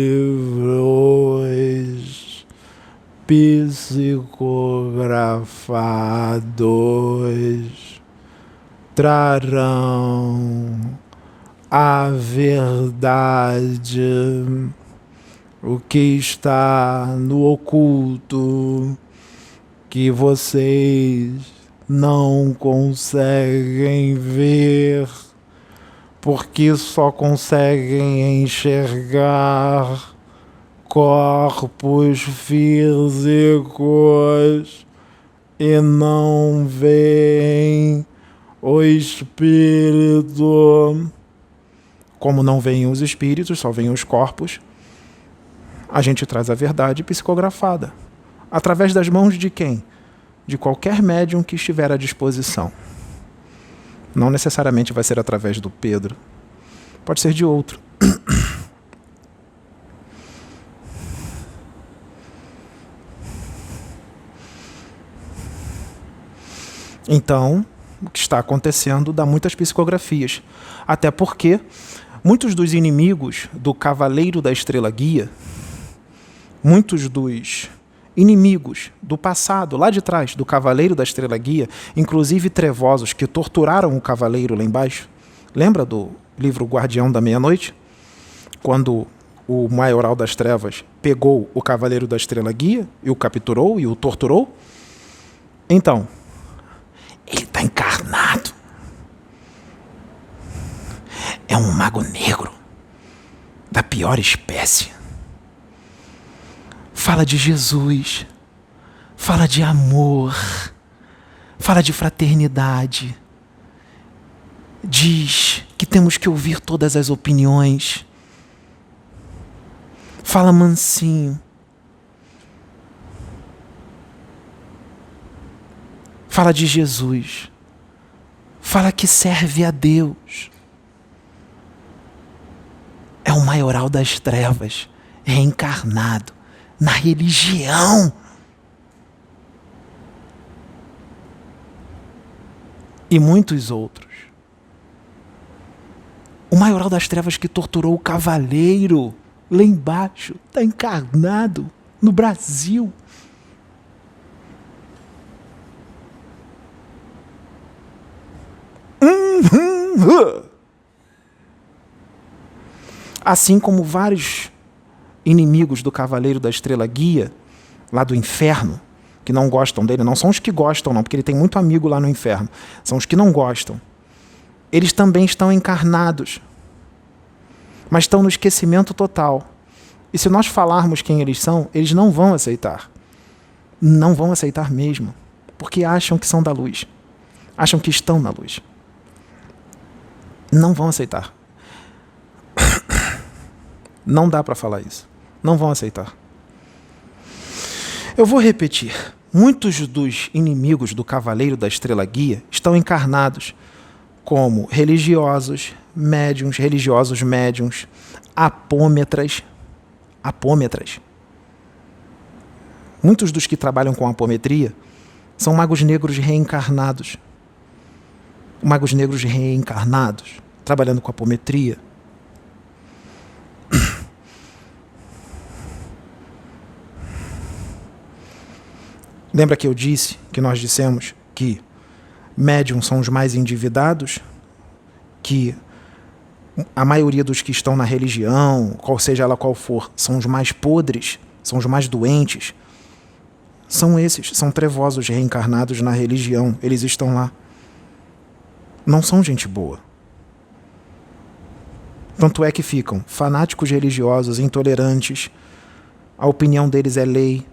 psicografados trarão a verdade, o que está no oculto, que vocês não conseguem ver, porque só conseguem enxergar corpos físicos e não veem o espírito. Como não veem os espíritos, só veem os corpos, a gente traz a verdade psicografada. Através das mãos de quem? De qualquer médium que estiver à disposição. Não necessariamente vai ser através do Pedro. Pode ser de outro. Então, o que está acontecendo dá muitas psicografias. Até porque muitos dos inimigos do Cavaleiro da Estrela Guia, muitos dos inimigos do passado, lá de trás, do Cavaleiro da Estrela Guia, inclusive trevosos que torturaram o Cavaleiro lá embaixo. Lembra do livro Guardião da Meia-Noite? Quando o Maioral das Trevas pegou o Cavaleiro da Estrela Guia e o capturou e o torturou? Então, ele está encarnado. É um mago negro da pior espécie. Fala de Jesus, fala de amor, fala de fraternidade. Diz que temos que ouvir todas as opiniões. Fala mansinho. Fala de Jesus. Fala que serve a Deus. É o maioral das trevas, reencarnado na religião. e muitos outros. O maioral das trevas que torturou o cavaleiro, lá embaixo, está encarnado no Brasil. Assim como vários inimigos do Cavaleiro da Estrela Guia, lá do inferno, que não gostam dele, não são os que gostam não, porque ele tem muito amigo lá no inferno, são os que não gostam. Eles também estão encarnados, mas estão no esquecimento total. E se nós falarmos quem eles são, eles não vão aceitar. Não vão aceitar mesmo, porque acham que são da luz, acham que estão na luz. Não vão aceitar. Não dá para falar isso. Não vão aceitar. Eu vou repetir. Muitos dos inimigos do Cavaleiro da Estrela Guia estão encarnados como religiosos, médiuns, apômetras. Muitos dos que trabalham com apometria são magos negros reencarnados. Magos negros reencarnados, trabalhando com apometria. Lembra que eu disse, que nós dissemos que médiums são os mais endividados, que a maioria dos que estão na religião, qual seja ela qual for, são os mais podres, são os mais doentes. São esses, são trevosos reencarnados na religião, eles estão lá. Não são gente boa. Tanto é que ficam fanáticos religiosos, intolerantes, a opinião deles é lei.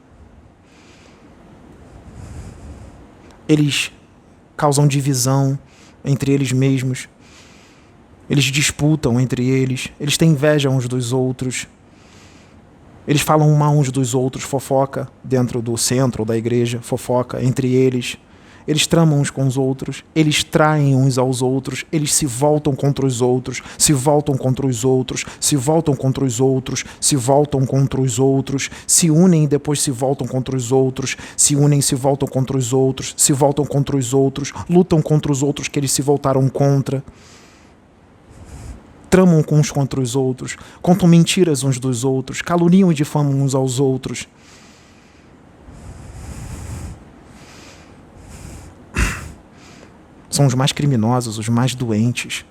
Eles causam divisão entre eles mesmos. Eles disputam entre eles. Eles têm inveja uns dos outros. Eles falam mal uns dos outros, fofoca dentro do centro da igreja, fofoca entre eles. Eles tramam uns com os outros, eles traem uns aos outros, eles se voltam contra os outros, se voltam contra os outros, se voltam contra os outros, se voltam contra os outros, se unem e depois se voltam contra os outros, se unem e se voltam contra os outros, se voltam contra os outros, lutam contra os outros que eles se voltaram contra, tramam uns contra os outros, contam mentiras uns dos outros, caluniam e difamam uns aos outros. São os mais criminosos, os mais doentes.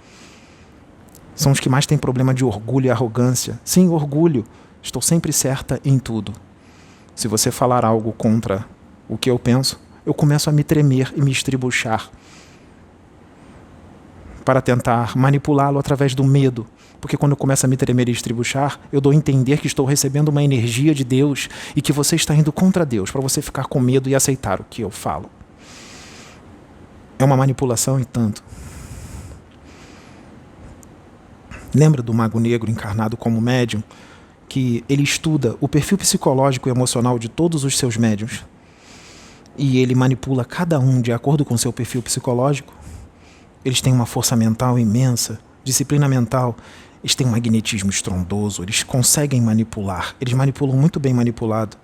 São os que mais têm problema de orgulho e arrogância. Sim, orgulho. Estou sempre certa em tudo. Se você falar algo contra o que eu penso, eu começo a me tremer e me estribuchar para tentar manipulá-lo através do medo. Porque quando eu começo a me tremer e estribuchar, eu dou a entender que estou recebendo uma energia de Deus e que você está indo contra Deus, para você ficar com medo e aceitar o que eu falo. É uma manipulação e tanto. Lembra do mago negro encarnado como médium? Que ele estuda o perfil psicológico e emocional de todos os seus médiuns. E ele manipula cada um de acordo com seu perfil psicológico. Eles têm uma força mental imensa, disciplina mental. Eles têm um magnetismo estrondoso. Eles conseguem manipular. Eles manipulam muito bem manipulado.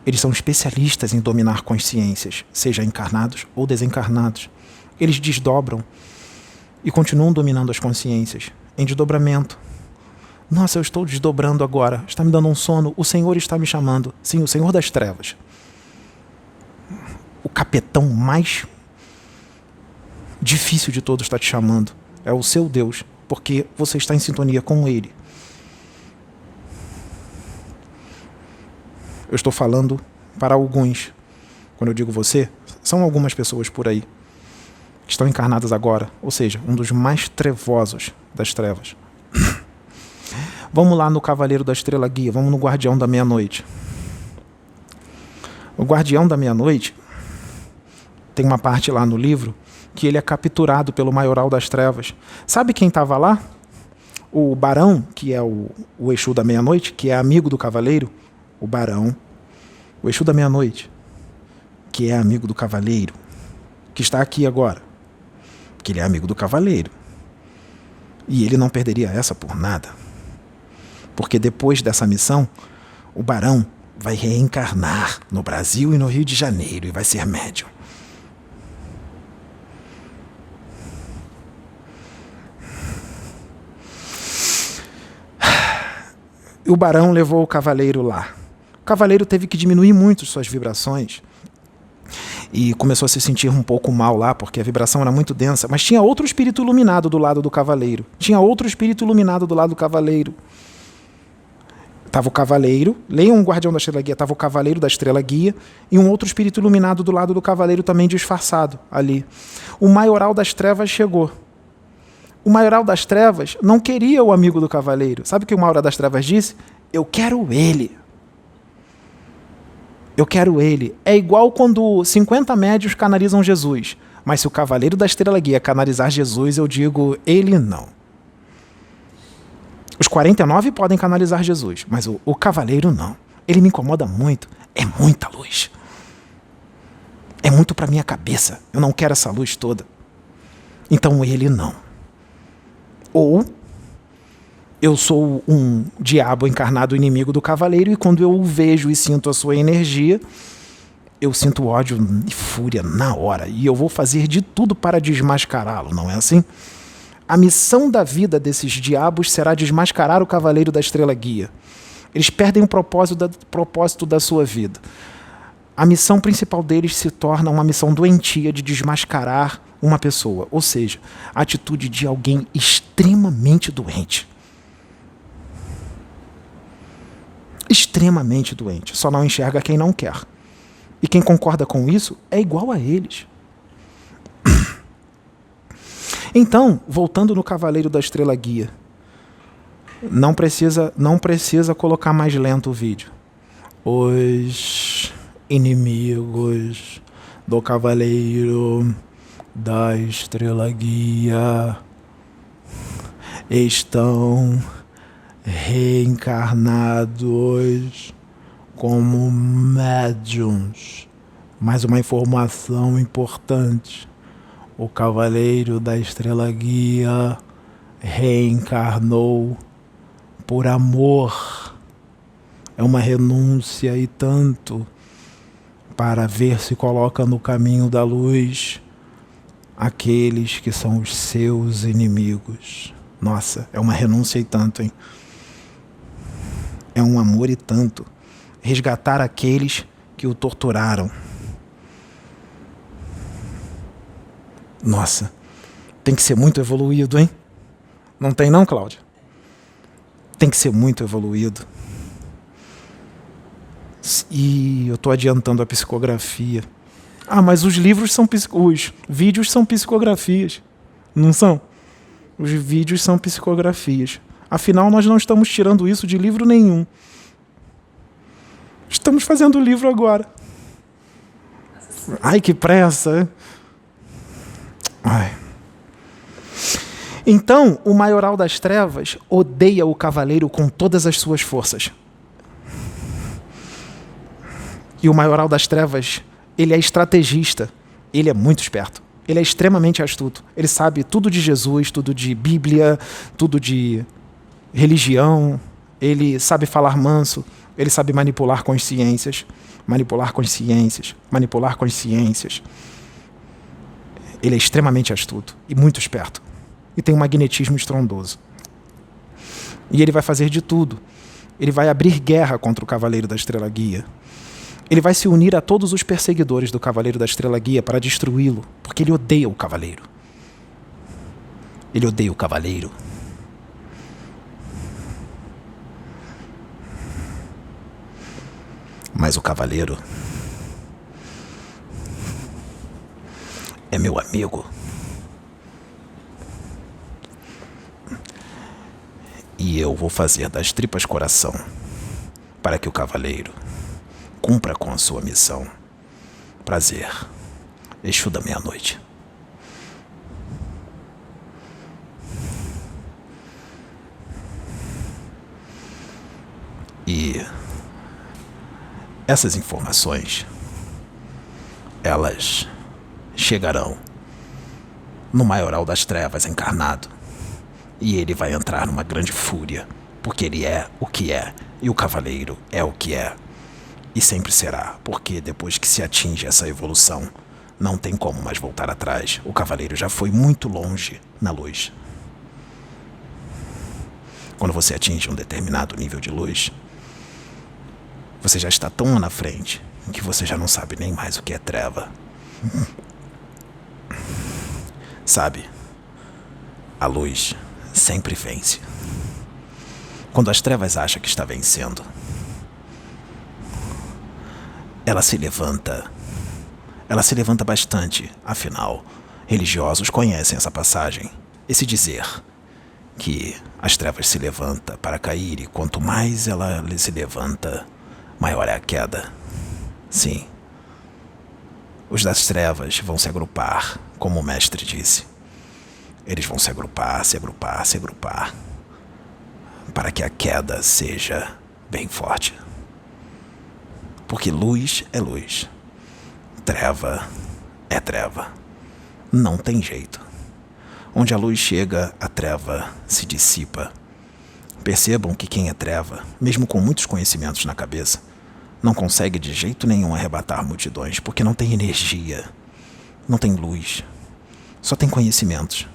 Eles são especialistas em dominar consciências, seja encarnados ou desencarnados. Eles desdobram e continuam dominando as consciências em desdobramento. Nossa, eu estou desdobrando agora. Está me dando um sono. O Senhor está me chamando. Sim, o Senhor das Trevas. O capetão mais difícil de todos está te chamando. É o seu Deus, porque você está em sintonia com Ele. Eu estou falando para alguns. Quando eu digo você, são algumas pessoas por aí que estão encarnadas agora, ou seja, um dos mais trevosos das trevas. Vamos lá no Cavaleiro da Estrela Guia, vamos no Guardião da Meia-Noite. O Guardião da Meia-Noite tem uma parte lá no livro que ele é capturado pelo Maioral das Trevas. Sabe quem estava lá? O Barão, que é o Exu da Meia-Noite, que é amigo do Cavaleiro. O Barão, o Exu da Meia-Noite, que é amigo do Cavaleiro, que está aqui agora, que ele é amigo do Cavaleiro. E ele não perderia essa por nada. Porque depois dessa missão, o Barão vai reencarnar no Brasil e no Rio de Janeiro e vai ser médium. E o barão levou o cavaleiro lá. O cavaleiro teve que diminuir muito suas vibrações e começou a se sentir um pouco mal lá, porque a vibração era muito densa. Mas tinha outro espírito iluminado do lado do cavaleiro. Tinha outro espírito iluminado do lado do cavaleiro. Estava o cavaleiro, leiam um Guardião da Estrela Guia, estava o cavaleiro da Estrela Guia e um outro espírito iluminado do lado do cavaleiro também disfarçado ali. O maioral das trevas chegou. O maioral das trevas não queria o amigo do cavaleiro. Sabe o que o maioral das trevas disse? Eu quero ele. Eu quero ele. É igual quando 50 médios canalizam Jesus. Mas se o cavaleiro da Estrela Guia canalizar Jesus, eu digo, ele não. Os 49 podem canalizar Jesus, mas o cavaleiro não. Ele me incomoda muito. É muita luz. É muito para minha cabeça. Eu não quero essa luz toda. Então ele não. Ou eu sou um diabo encarnado inimigo do cavaleiro e quando eu o vejo e sinto a sua energia, eu sinto ódio e fúria na hora. E eu vou fazer de tudo para desmascará-lo, não é assim? A missão da vida desses diabos será desmascarar o cavaleiro da Estrela Guia. Eles perdem o propósito da sua vida. A missão principal deles se torna uma missão doentia de desmascarar uma pessoa. Ou seja, a atitude de alguém extremamente doente. Extremamente doente. Só não enxerga quem não quer. E quem concorda com isso é igual a eles. Então, voltando no Cavaleiro da Estrela Guia, não precisa colocar mais lento o vídeo. Os inimigos do Cavaleiro da Estrela Guia estão reencarnados como médiuns. Mais uma informação importante. O Cavaleiro da Estrela Guia reencarnou por amor. É uma renúncia e tanto para ver se coloca no caminho da luz aqueles que são os seus inimigos. Nossa, é uma renúncia e tanto, hein? É um amor e tanto. Resgatar aqueles que o torturaram. Nossa, tem que ser muito evoluído, hein? Não tem não, Cláudia? Tem que ser muito evoluído. E eu estou adiantando a psicografia. Ah, mas os livros são os vídeos são psicografias, não são? Os vídeos são psicografias. Afinal, nós não estamos tirando isso de livro nenhum. Estamos fazendo o livro agora. Ai, que pressa, hein? Ai. Então, o maioral das trevas odeia o cavaleiro com todas as suas forças. E o maioral das trevas, ele é estrategista. Ele é muito esperto. Ele é extremamente astuto. Ele sabe tudo de Jesus, tudo de Bíblia, tudo de religião. Ele sabe falar manso. Ele sabe manipular consciências. Manipular consciências. Manipular consciências. Ele é extremamente astuto e muito esperto. E tem um magnetismo estrondoso. E ele vai fazer de tudo. Ele vai abrir guerra contra o Cavaleiro da Estrela Guia. Ele vai se unir a todos os perseguidores do Cavaleiro da Estrela Guia para destruí-lo, porque ele odeia o Cavaleiro. Ele odeia o Cavaleiro. Mas o Cavaleiro é meu amigo. E eu vou fazer das tripas coração para que o Cavaleiro cumpra com a sua missão. Prazer. Exu da meia-noite. E essas informações, elas chegarão no maioral das trevas encarnado. E ele vai entrar numa grande fúria, porque ele é o que é, e o Cavaleiro é o que é. E sempre será, porque depois que se atinge essa evolução, não tem como mais voltar atrás. O Cavaleiro já foi muito longe na luz. Quando você atinge um determinado nível de luz, você já está tão lá na frente que você já não sabe nem mais o que é treva. Sabe, a luz sempre vence. Quando as trevas acham que está vencendo, ela se levanta. Ela se levanta bastante, afinal, religiosos conhecem essa passagem. Esse dizer que as trevas se levantam para cair e quanto mais ela se levanta, maior é a queda. Sim. Os das trevas vão se agrupar, como o mestre disse. Eles vão se agrupar, se agrupar, se agrupar, para que a queda seja bem forte. Porque luz é luz. Treva é treva. Não tem jeito. Onde a luz chega, a treva se dissipa. Percebam que quem é treva, mesmo com muitos conhecimentos na cabeça, não consegue de jeito nenhum arrebatar multidões, porque não tem energia, não tem luz, só tem conhecimentos.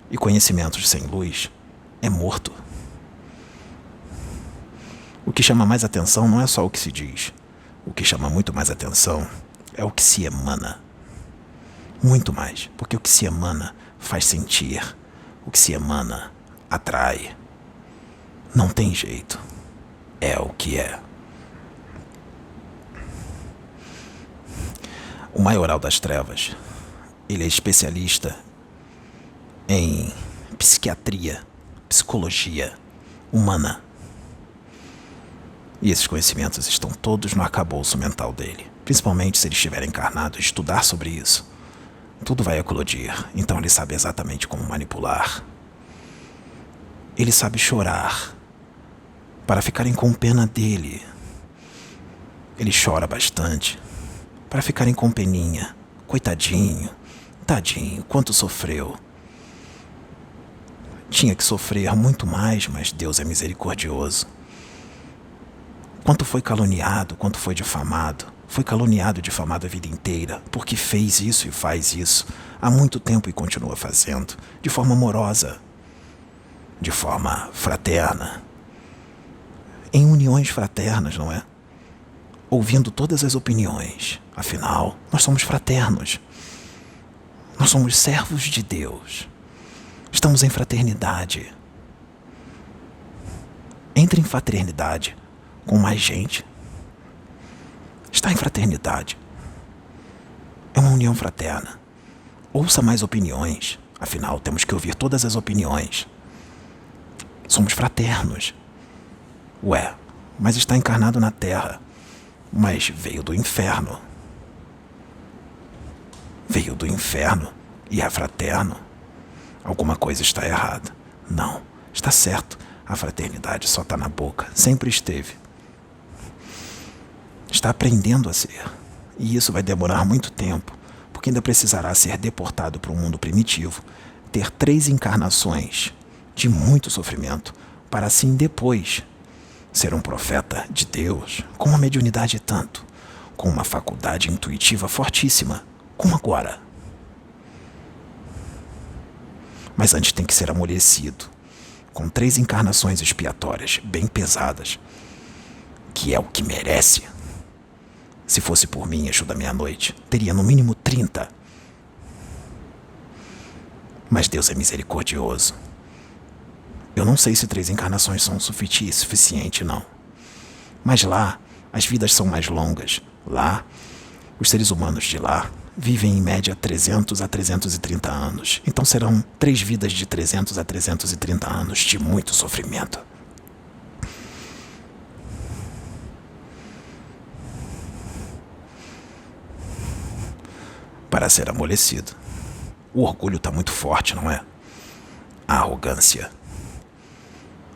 E conhecimentos sem luz é morto. O que chama mais atenção não é só o que se diz. O que chama muito mais atenção é o que se emana. Muito mais, porque o que se emana faz sentir. O que se emana atrai. Não tem jeito. É o que é. O maioral das trevas, ele é especialista em psiquiatria, psicologia humana. E esses conhecimentos estão todos no arcabouço mental dele. Principalmente se ele estiver encarnado e estudar sobre isso. Tudo vai eclodir, então ele sabe exatamente como manipular. Ele sabe chorar para ficarem com pena dele. Ele chora bastante para ficarem com peninha. Coitadinho, tadinho, quanto sofreu. Tinha que sofrer muito mais, mas Deus é misericordioso. Quanto foi caluniado, quanto foi difamado. Foi caluniado e difamado a vida inteira, porque fez isso e faz isso há muito tempo e continua fazendo, de forma amorosa, de forma fraterna, em uniões fraternas, não é? Ouvindo todas as opiniões. Afinal, nós somos fraternos. Nós somos servos de Deus. Estamos em fraternidade. Entre em fraternidade com mais gente. Está em fraternidade. É uma união fraterna. Ouça mais opiniões. Afinal, temos que ouvir todas as opiniões. Somos fraternos. Ué, mas está encarnado na Terra. Mas veio do inferno. Veio do inferno e é fraterno. Alguma coisa está errada. Não, está certo. A fraternidade só está na boca. Sempre esteve. Está aprendendo a ser. E isso vai demorar muito tempo, porque ainda precisará ser deportado para um mundo primitivo, ter 3 encarnações de muito sofrimento, para assim depois ser um profeta de Deus, com uma mediunidade tanto, com uma faculdade intuitiva fortíssima, como agora. Mas antes tem que ser amolecido, com 3 encarnações expiatórias bem pesadas, que é o que merece. Se fosse por mim, Exu da meia-noite, teria no mínimo 30. Mas Deus é misericordioso. Eu não sei se 3 encarnações são suficiente, não. Mas lá, as vidas são mais longas. Lá, os seres humanos de lá vivem em média 300 a 330 anos. Então serão 3 vidas de 300 a 330 anos de muito sofrimento. Para ser amolecido. O orgulho está muito forte, não é? A arrogância.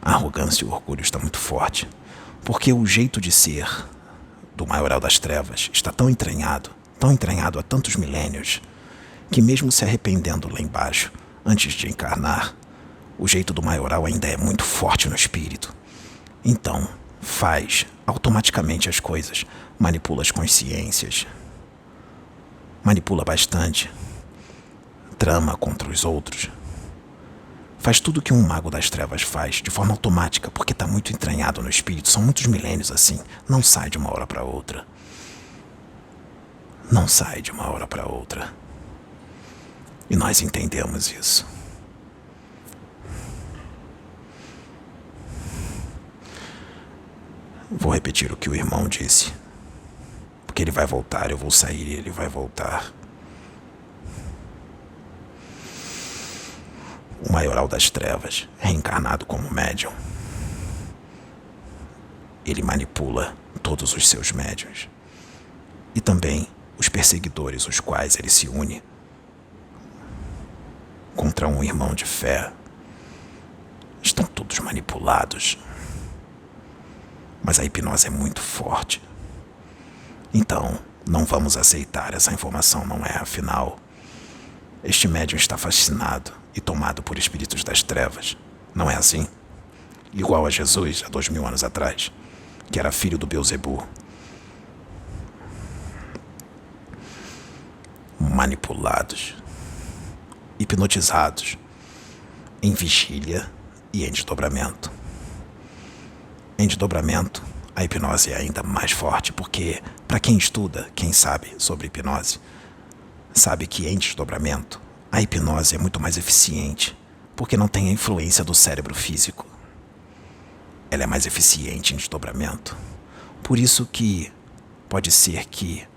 A arrogância e o orgulho estão muito forte. Porque o jeito de ser do maioral das trevas está tão entranhado há tantos milênios, que mesmo se arrependendo lá embaixo, antes de encarnar, o jeito do maioral ainda é muito forte no espírito. Então, faz automaticamente as coisas, manipula as consciências, manipula bastante, trama contra os outros, Faz tudo que um mago das trevas faz, de forma automática, porque está muito entranhado no espírito. São muitos milênios assim. Não sai de uma hora para outra. Não sai de uma hora para outra. E nós entendemos isso. Vou repetir o que o irmão disse. Porque ele vai voltar, eu vou sair e ele vai voltar. O maioral das trevas, reencarnado como médium. Ele manipula todos os seus médiuns. E também os perseguidores, os quais ele se une contra um irmão de fé. Estão todos manipulados. Mas a hipnose é muito forte. Então, não vamos aceitar essa informação, não é? Afinal, este médium está fascinado e tomado por espíritos das trevas. Não é assim? Igual a Jesus, há 2000 anos atrás, que era filho do Beelzebu. Manipulados, hipnotizados, em vigília e em desdobramento. Em desdobramento, a hipnose é ainda mais forte, porque, para quem estuda, quem sabe sobre hipnose, sabe que em desdobramento, a hipnose é muito mais eficiente, porque não tem a influência do cérebro físico. Ela é mais eficiente em desdobramento. Por isso que pode ser que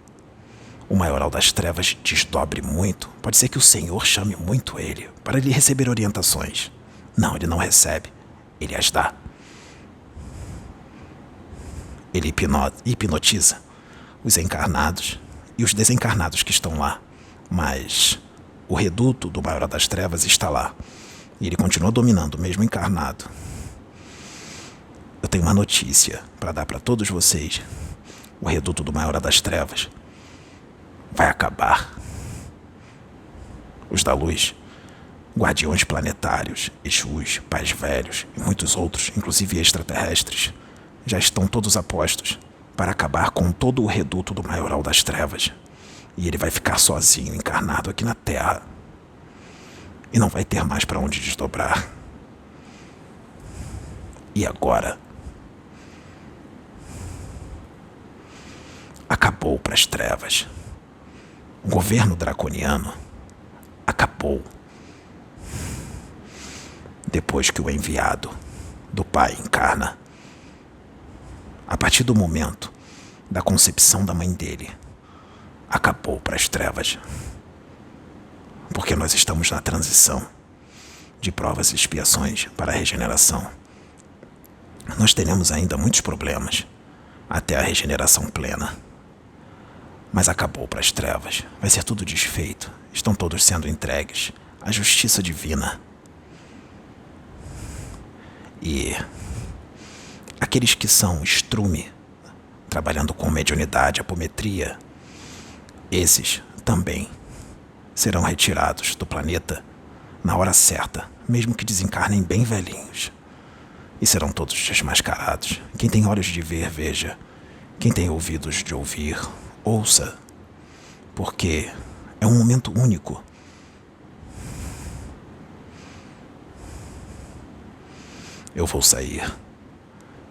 o maioral das trevas desdobre muito. Pode ser que o Senhor chame muito ele para ele receber orientações. Não, ele não recebe, ele as dá. Ele hipnotiza os encarnados e os desencarnados que estão lá. Mas o reduto do maioral das trevas está lá. E ele continua dominando, mesmo encarnado. Eu tenho uma notícia para dar para todos vocês. O reduto do maioral das trevas vai acabar. Os da luz, guardiões planetários, Exus, pais velhos e muitos outros, inclusive extraterrestres, já estão todos apostos para acabar com todo o reduto do maioral das trevas. E ele vai ficar sozinho, encarnado aqui na Terra. E não vai ter mais para onde desdobrar. E agora? Acabou para as trevas. O governo draconiano acabou. Depois que o enviado do Pai encarna, a partir do momento da concepção da mãe dele, acabou para as trevas. Porque nós estamos na transição de provas e expiações para a regeneração. Nós teremos ainda muitos problemas até a regeneração plena. Mas acabou para as trevas. Vai ser tudo desfeito. Estão todos sendo entregues à justiça divina. E aqueles que são estrume, trabalhando com mediunidade, apometria, esses também serão retirados do planeta na hora certa, mesmo que desencarnem bem velhinhos. E serão todos desmascarados. Quem tem olhos de ver, veja. Quem tem ouvidos de ouvir, ouça. Porque é um momento único. Eu vou sair.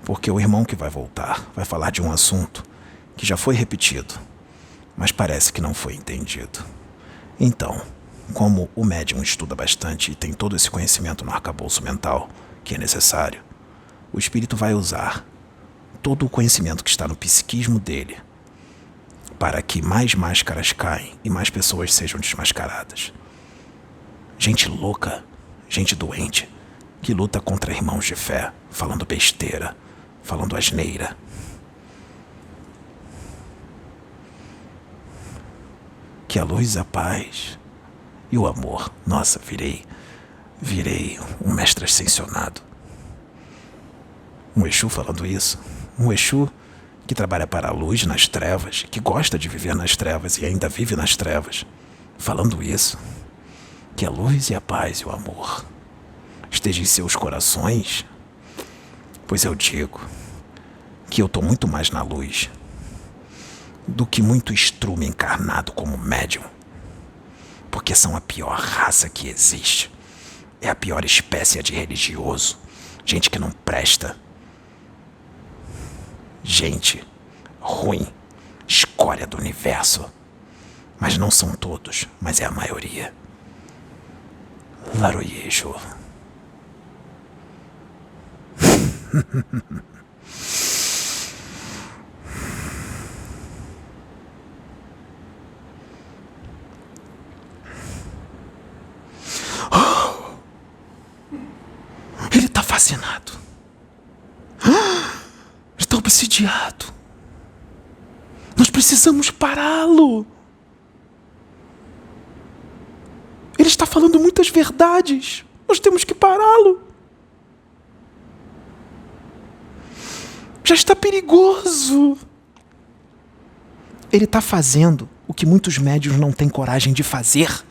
Porque o irmão que vai voltar vai falar de um assunto que já foi repetido, mas parece que não foi entendido. Então, como o médium estuda bastante e tem todo esse conhecimento no arcabouço mental que é necessário, o espírito vai usar todo o conhecimento que está no psiquismo dele para que mais máscaras caem e mais pessoas sejam desmascaradas. Gente louca, gente doente, que luta contra irmãos de fé, falando besteira, falando asneira. Que a luz, a paz e o amor. Nossa, virei um mestre ascensionado. Um Exu falando isso. Um Exu que trabalha para a luz nas trevas, que gosta de viver nas trevas e ainda vive nas trevas. Falando isso. Que a luz e a paz e o amor estejam em seus corações. Pois eu digo que eu estou muito mais na luz do que muito estrume encarnado como médium, porque são a pior raça que existe. É a pior espécie de religioso. Gente que não presta. Gente ruim. Escória do universo. Mas não são todos, mas é a maioria. Laroyejo. Ele está fascinado. Ele está obsidiado. Nós precisamos pará-lo. Ele está falando muitas verdades. Nós temos que pará-lo. Já está perigoso. Ele está fazendo o que muitos médiuns não têm coragem de fazer.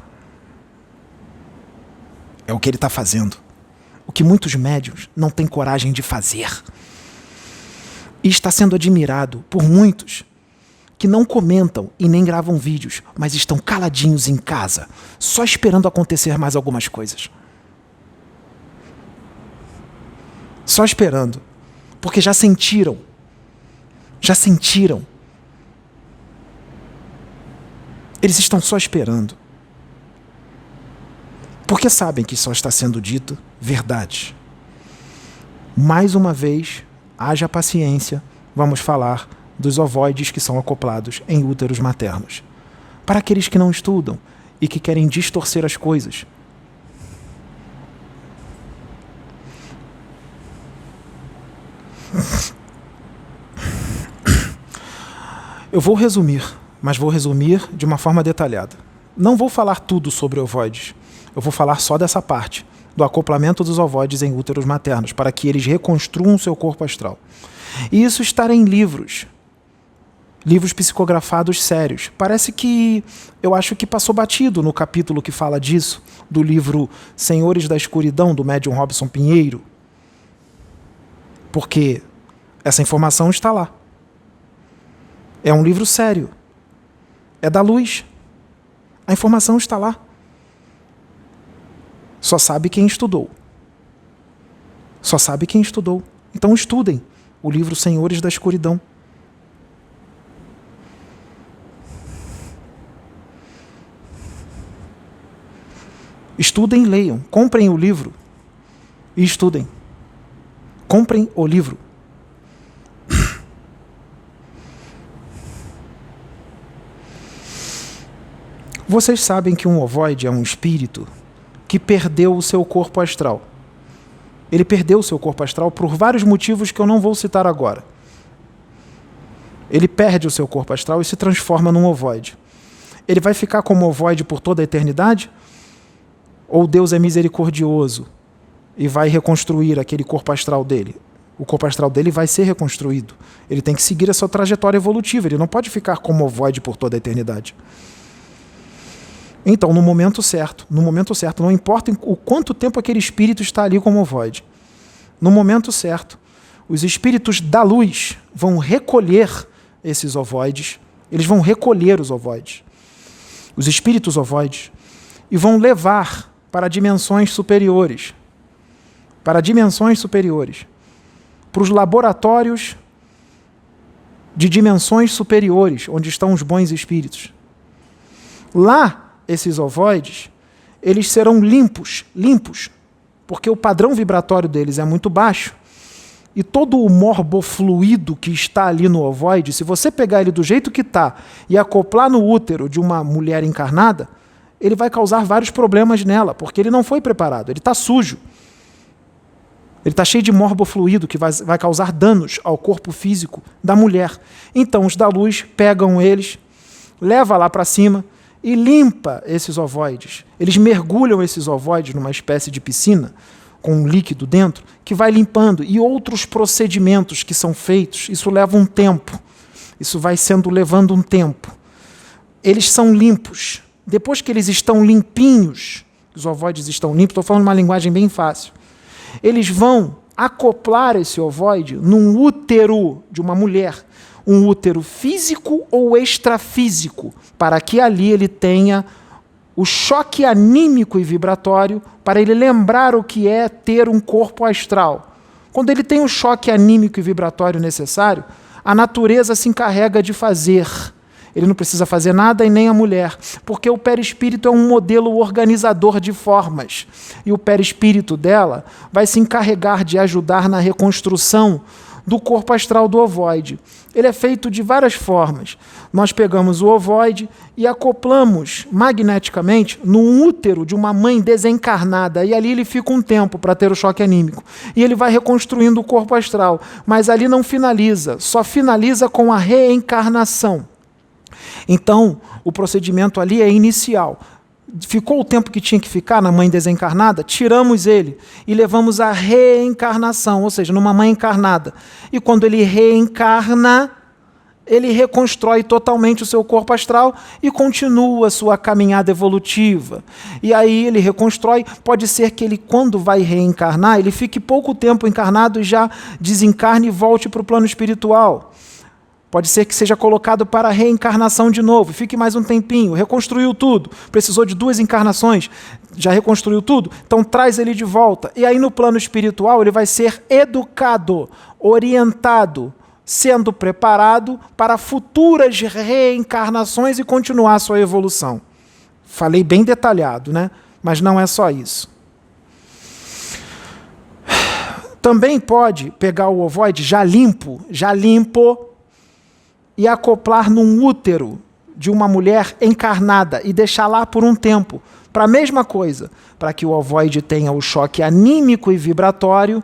É o que ele está fazendo. O que muitos médiuns não têm coragem de fazer. E está sendo admirado por muitos que não comentam e nem gravam vídeos, mas estão caladinhos em casa, só esperando acontecer mais algumas coisas. Só esperando. Porque já sentiram. Já sentiram. Eles estão só esperando. Porque sabem que só está sendo dito verdade. Mais uma vez, haja paciência, vamos falar dos ovoides que são acoplados em úteros maternos. Para aqueles que não estudam e que querem distorcer as coisas. Eu vou resumir, mas vou resumir de uma forma detalhada. Não vou falar tudo sobre ovoides. Eu vou falar só dessa parte, do acoplamento dos ovoides em úteros maternos, para que eles reconstruam seu corpo astral. E isso está em livros psicografados sérios. Parece que, eu acho que passou batido no capítulo que fala disso, do livro Senhores da Escuridão, do médium Robson Pinheiro. Porque essa informação está lá. É um livro sério. É da luz. A informação está lá. Só sabe quem estudou. Só sabe quem estudou. Então estudem o livro Senhores da Escuridão. Estudem e leiam. Comprem o livro e estudem. Comprem o livro. Vocês sabem que um ovoide é um espírito que perdeu o seu corpo astral. Ele perdeu o seu corpo astral por vários motivos que eu não vou citar agora. Ele perde o seu corpo astral e se transforma num ovoide. Ele vai ficar como ovoide por toda a eternidade? Ou Deus é misericordioso e vai reconstruir aquele corpo astral dele? O corpo astral dele vai ser reconstruído. Ele tem que seguir a sua trajetória evolutiva. Ele não pode ficar como ovoide por toda a eternidade. Então, no momento certo, não importa o quanto tempo aquele espírito está ali como ovoide, no momento certo, os espíritos da luz vão recolher esses ovoides, eles vão recolher os ovoides, os espíritos ovoides, e vão levar para dimensões superiores, para os laboratórios de dimensões superiores, onde estão os bons espíritos. Lá, esses ovoides, eles serão limpos, porque o padrão vibratório deles é muito baixo, e todo o morbofluido que está ali no ovoide, se você pegar ele do jeito que está e acoplar no útero de uma mulher encarnada, ele vai causar vários problemas nela, porque ele não foi preparado, ele está sujo. Ele está cheio de morbofluido que vai causar danos ao corpo físico da mulher. Então os da luz pegam eles, levam lá para cima, e limpa esses ovoides. Eles mergulham esses ovoides numa espécie de piscina, com um líquido dentro, que vai limpando. E outros procedimentos que são feitos, isso leva um tempo. Isso vai levando um tempo. Eles são limpos. Depois que eles estão limpinhos, os ovoides estão limpos, estou falando uma linguagem bem fácil, eles vão acoplar esse ovoide num útero de uma mulher, um útero físico ou extrafísico, para que ali ele tenha o choque anímico e vibratório para ele lembrar o que é ter um corpo astral. Quando ele tem o choque anímico e vibratório necessário, a natureza se encarrega de fazer. Ele não precisa fazer nada e nem a mulher, porque o perispírito é um modelo organizador de formas. E o perispírito dela vai se encarregar de ajudar na reconstrução do corpo astral do ovoide. Ele é feito de várias formas. Nós pegamos o ovoide e acoplamos magneticamente no útero de uma mãe desencarnada, e ali ele fica um tempo para ter o choque anímico. E ele vai reconstruindo o corpo astral, mas ali não finaliza, só finaliza com a reencarnação. Então, o procedimento ali é inicial. Ficou o tempo que tinha que ficar na mãe desencarnada, tiramos ele e levamos à reencarnação, ou seja, numa mãe encarnada. E quando ele reencarna, ele reconstrói totalmente o seu corpo astral e continua a sua caminhada evolutiva. E aí ele reconstrói, pode ser que ele, quando vai reencarnar, ele fique pouco tempo encarnado e já desencarne e volte para o plano espiritual. Pode ser que seja colocado para a reencarnação de novo, fique mais um tempinho, reconstruiu tudo, precisou de 2 encarnações, já reconstruiu tudo, então traz ele de volta. E aí no plano espiritual ele vai ser educado, orientado, sendo preparado para futuras reencarnações e continuar a sua evolução. Falei bem detalhado, né? Mas não é só isso. Também pode pegar o ovoide já limpo, e acoplar num útero de uma mulher encarnada e deixar lá por um tempo, para a mesma coisa, para que o ovoide tenha o choque anímico e vibratório,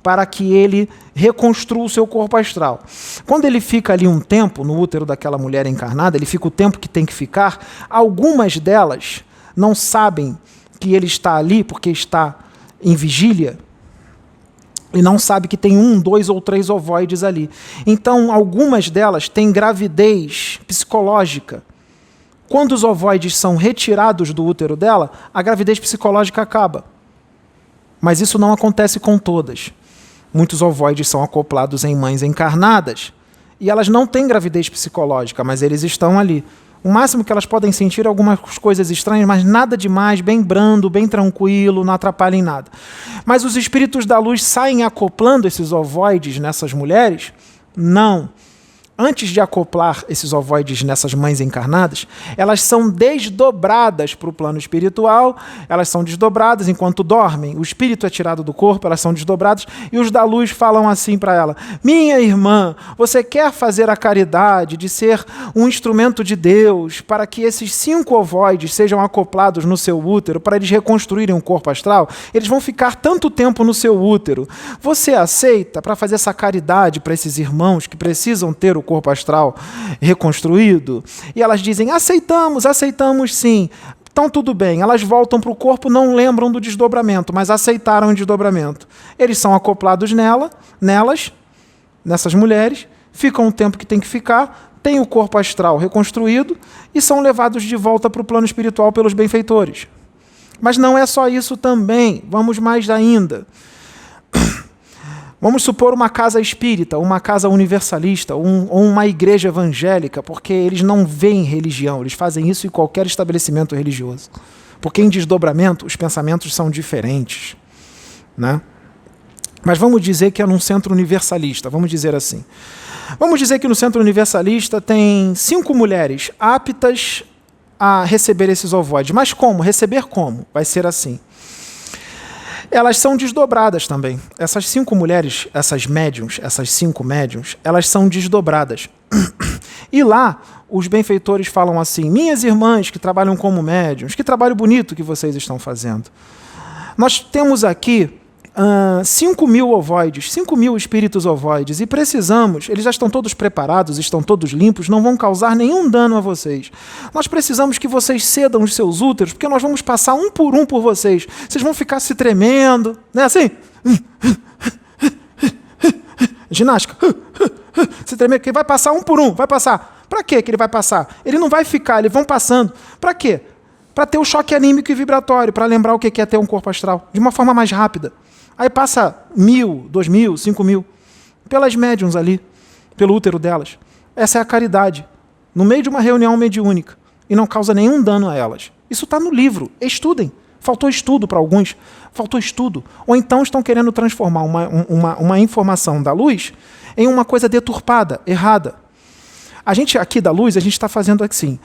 para que ele reconstrua o seu corpo astral. Quando ele fica ali um tempo no útero daquela mulher encarnada, ele fica o tempo que tem que ficar, algumas delas não sabem que ele está ali porque está em vigília, e não sabe que tem 1, 2 ou 3 ovoides ali. Então, algumas delas têm gravidez psicológica. Quando os ovoides são retirados do útero dela, a gravidez psicológica acaba. Mas isso não acontece com todas. Muitos ovoides são acoplados em mães encarnadas e elas não têm gravidez psicológica, mas eles estão ali. O máximo que elas podem sentir é algumas coisas estranhas, mas nada demais, bem brando, bem tranquilo, não atrapalha em nada. Mas os espíritos da luz saem acoplando esses ovoides nessas mulheres? Não. Antes de acoplar esses ovoides nessas mães encarnadas, elas são desdobradas para o plano espiritual, elas são desdobradas enquanto dormem, o espírito é tirado do corpo, elas são desdobradas, e os da luz falam assim para ela: minha irmã, você quer fazer a caridade de ser um instrumento de Deus para que esses 5 ovoides sejam acoplados no seu útero, para eles reconstruírem um corpo astral? Eles vão ficar tanto tempo no seu útero. Você aceita para fazer essa caridade para esses irmãos que precisam ter o corpo astral reconstruído? E elas dizem: aceitamos sim. Então tudo bem, elas voltam para o corpo, não lembram do desdobramento, mas aceitaram o desdobramento. Eles são acoplados nessas mulheres, ficam o tempo que tem que ficar, têm o corpo astral reconstruído e são levados de volta para o plano espiritual pelos benfeitores. Mas não é só isso também, vamos mais ainda. Vamos supor uma casa espírita, uma casa universalista, ou uma igreja evangélica, porque eles não veem religião, eles fazem isso em qualquer estabelecimento religioso. Porque em desdobramento os pensamentos são diferentes, né? Mas vamos dizer que é num centro universalista, vamos dizer assim. Vamos dizer que no centro universalista tem 5 mulheres aptas a receber esses ovoides. Mas como? Receber como? Vai ser assim. Elas são desdobradas também. Essas 5 mulheres, essas 5 médiuns, elas são desdobradas. E lá, os benfeitores falam assim: minhas irmãs que trabalham como médiuns, que trabalho bonito que vocês estão fazendo. Nós temos aqui 5.000 ovoides, 5.000 espíritos ovoides, e precisamos, eles já estão todos preparados, estão todos limpos, não vão causar nenhum dano a vocês. Nós precisamos que vocês cedam os seus úteros, porque nós vamos passar um por vocês. Vocês vão ficar se tremendo, né, assim? Ginástica. Se tremer, que vai passar um por um, vai passar. Para quê que ele vai passar? Ele não vai ficar, eles vão passando. Para quê? Para ter o choque anímico e vibratório, para lembrar o que é ter um corpo astral, de uma forma mais rápida. Aí passa 1.000, 2.000, 5.000, pelas médiuns ali, pelo útero delas. Essa é a caridade, no meio de uma reunião mediúnica, e não causa nenhum dano a elas. Isso está no livro. Estudem. Faltou estudo para alguns. Faltou estudo. Ou então estão querendo transformar uma informação da luz em uma coisa deturpada, errada. A gente aqui da luz, a gente está fazendo assim.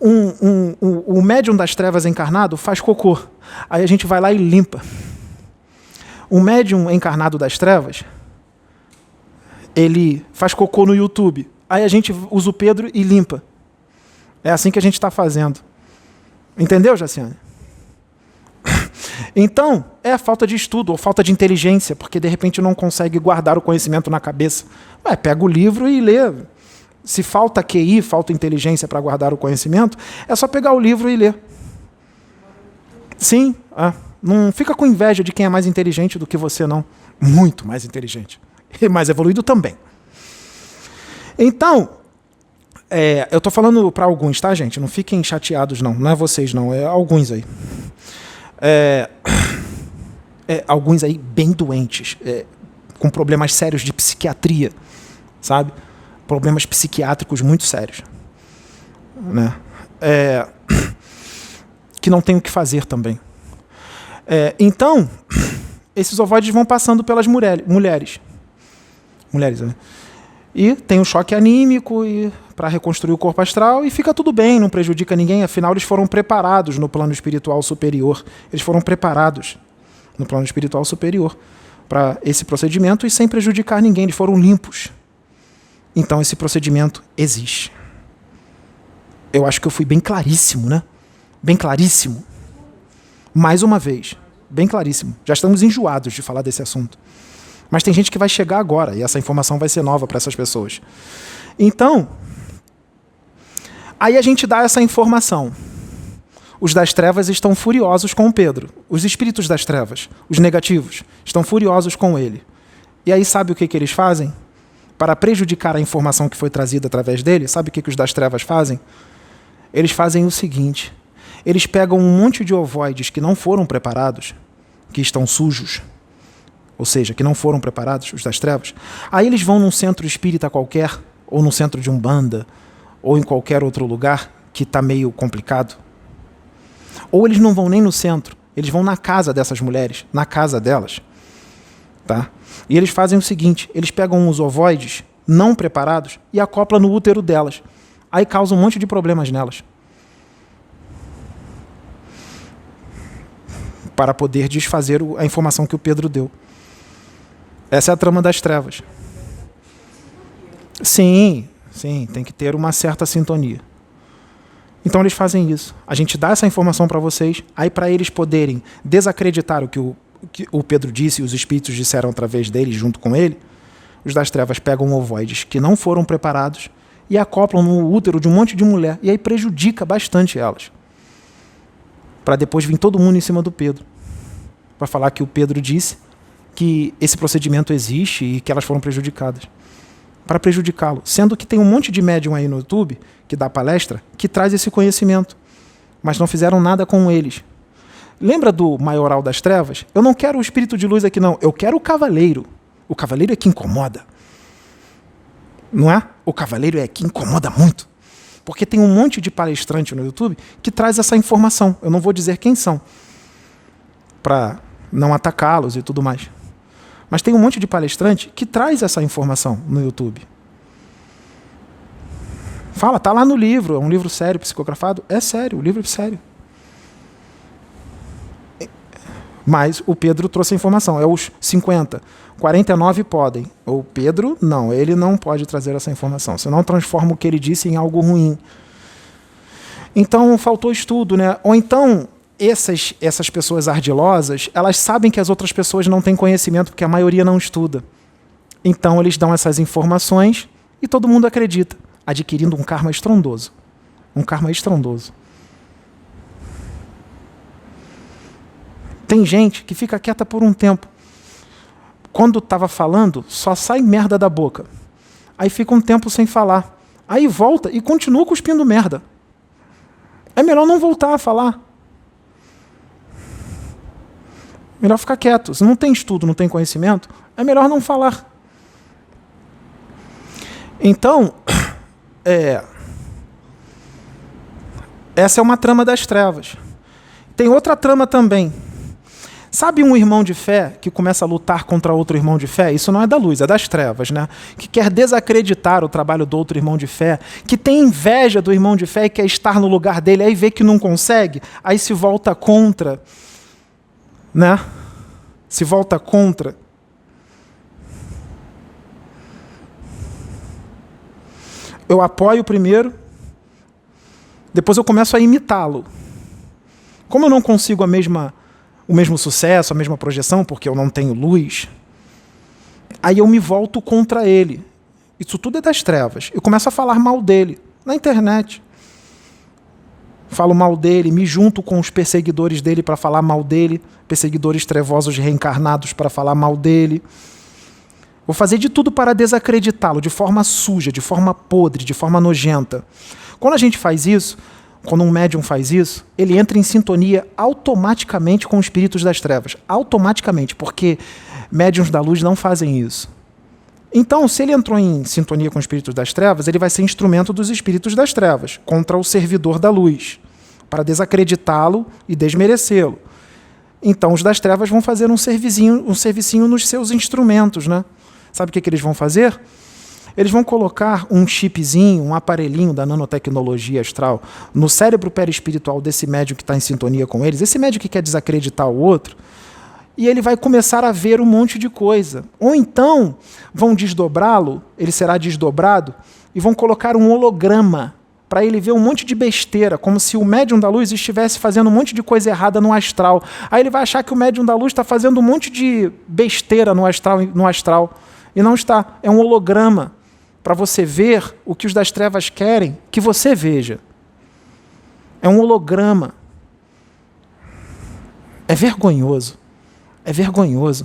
O médium das trevas encarnado faz cocô. Aí a gente vai lá e limpa. O médium encarnado das trevas, ele faz cocô no YouTube. Aí a gente usa o Pedro e limpa. É assim que a gente está fazendo. Entendeu, Jaciane? Então, é falta de estudo ou falta de inteligência, porque de repente não consegue guardar o conhecimento na cabeça. Pega o livro e lê. Se falta QI, falta inteligência para guardar o conhecimento, é só pegar o livro e ler. Sim, não fica com inveja de quem é mais inteligente do que você, não. Muito mais inteligente. E mais evoluído também. Então, eu estou falando para alguns, tá, gente? Não fiquem chateados, não. Não é vocês, não. É alguns aí. Alguns aí bem doentes, com problemas sérios de psiquiatria, sabe? Problemas psiquiátricos muito sérios, né? Que não tem o que fazer também. Então, esses ovoides vão passando pelas mulheres, né? E tem um choque anímico para reconstruir o corpo astral e fica tudo bem, não prejudica ninguém, afinal eles foram preparados no plano espiritual superior. Eles foram preparados no plano espiritual superior para esse procedimento e sem prejudicar ninguém, eles foram limpos. Então esse procedimento existe. Eu acho que eu fui bem claríssimo, né? Bem claríssimo. Mais uma vez, bem claríssimo. Já estamos enjoados de falar desse assunto. Mas tem gente que vai chegar agora e essa informação vai ser nova para essas pessoas. Então, aí a gente dá essa informação. Os das trevas estão furiosos com o Pedro. Os espíritos das trevas, os negativos, estão furiosos com ele. E aí sabe o que eles fazem? Para prejudicar a informação que foi trazida através dele, sabe o que os das trevas fazem? Eles fazem o seguinte: eles pegam um monte de ovoides que não foram preparados, que estão sujos, ou seja, que não foram preparados, os das trevas. Aí eles vão num centro espírita qualquer, ou no centro de Umbanda, ou em qualquer outro lugar que está meio complicado. Ou eles não vão nem no centro, eles vão na casa dessas mulheres, na casa delas. Tá? E eles fazem o seguinte: eles pegam os ovoides não preparados e acoplam no útero delas. Aí causa um monte de problemas nelas. Para poder desfazer a informação que o Pedro deu. Essa é a trama das trevas. Sim, tem que ter uma certa sintonia. Então eles fazem isso. A gente dá essa informação para vocês, aí para eles poderem desacreditar o que o Pedro disse e os espíritos disseram através dele, junto com ele, os das trevas pegam ovoides que não foram preparados e acoplam no útero de um monte de mulher, e aí prejudica bastante elas. Para depois vir todo mundo em cima do Pedro, para falar que o Pedro disse que esse procedimento existe e que elas foram prejudicadas. Para prejudicá-lo. Sendo que tem um monte de médium aí no YouTube, que dá palestra, que traz esse conhecimento, mas não fizeram nada com eles. Lembra do maioral das trevas? Eu não quero o espírito de luz aqui, não. Eu quero o cavaleiro. O cavaleiro é que incomoda. Não é? O cavaleiro é que incomoda muito. Porque tem um monte de palestrante no YouTube que traz essa informação. Eu não vou dizer quem são, para não atacá-los e tudo mais. Mas tem um monte de palestrante que traz essa informação no YouTube. Fala, tá lá no livro, é um livro sério, psicografado. É sério, o livro é sério. Mas o Pedro trouxe a informação, é os 50. 49 podem. O Pedro, não, ele não pode trazer essa informação, senão transforma o que ele disse em algo ruim. Então, faltou estudo, né? Ou então, essas pessoas ardilosas, elas sabem que as outras pessoas não têm conhecimento, porque a maioria não estuda. Então, eles dão essas informações e todo mundo acredita, adquirindo um karma estrondoso. Um karma estrondoso. Tem gente que fica quieta por um tempo. Quando estava falando, só sai merda da boca. Aí fica um tempo sem falar. Aí volta e continua cuspindo merda. É melhor não voltar a falar. Melhor ficar quieto. Se não tem estudo, não tem conhecimento, é melhor não falar. Então, Essa é uma trama das trevas. Tem outra trama também. Sabe um irmão de fé que começa a lutar contra outro irmão de fé? Isso não é da luz, é das trevas, né? Que quer desacreditar o trabalho do outro irmão de fé, que tem inveja do irmão de fé e quer estar no lugar dele, aí vê que não consegue, aí se volta contra, né? Se volta contra. Eu apoio primeiro, depois eu começo a imitá-lo. Como eu não consigo o mesmo sucesso, a mesma projeção, porque eu não tenho luz, aí eu me volto contra ele. Isso tudo é das trevas. Eu começo a falar mal dele na internet. Falo mal dele, me junto com os perseguidores dele para falar mal dele, perseguidores trevosos reencarnados para falar mal dele. Vou fazer de tudo para desacreditá-lo, de forma suja, de forma podre, de forma nojenta. Quando a gente faz isso, quando um médium faz isso, ele entra em sintonia automaticamente com os espíritos das trevas. Automaticamente, porque médiuns da luz não fazem isso. Então, se ele entrou em sintonia com os espíritos das trevas, ele vai ser instrumento dos espíritos das trevas, contra o servidor da luz, para desacreditá-lo e desmerecê-lo. Então, os das trevas vão fazer um servicinho nos seus instrumentos, né? Sabe o que eles vão fazer? Eles vão colocar um chipzinho, um aparelhinho da nanotecnologia astral no cérebro perispiritual desse médium que está em sintonia com eles, esse médium que quer desacreditar o outro, e ele vai começar a ver um monte de coisa. Ou então vão desdobrá-lo, ele será desdobrado, e vão colocar um holograma para ele ver um monte de besteira, como se o médium da luz estivesse fazendo um monte de coisa errada no astral. Aí ele vai achar que o médium da luz está fazendo um monte de besteira no astral. E não está. É um holograma para você ver o que os das trevas querem que você veja. É um holograma. É vergonhoso. É vergonhoso.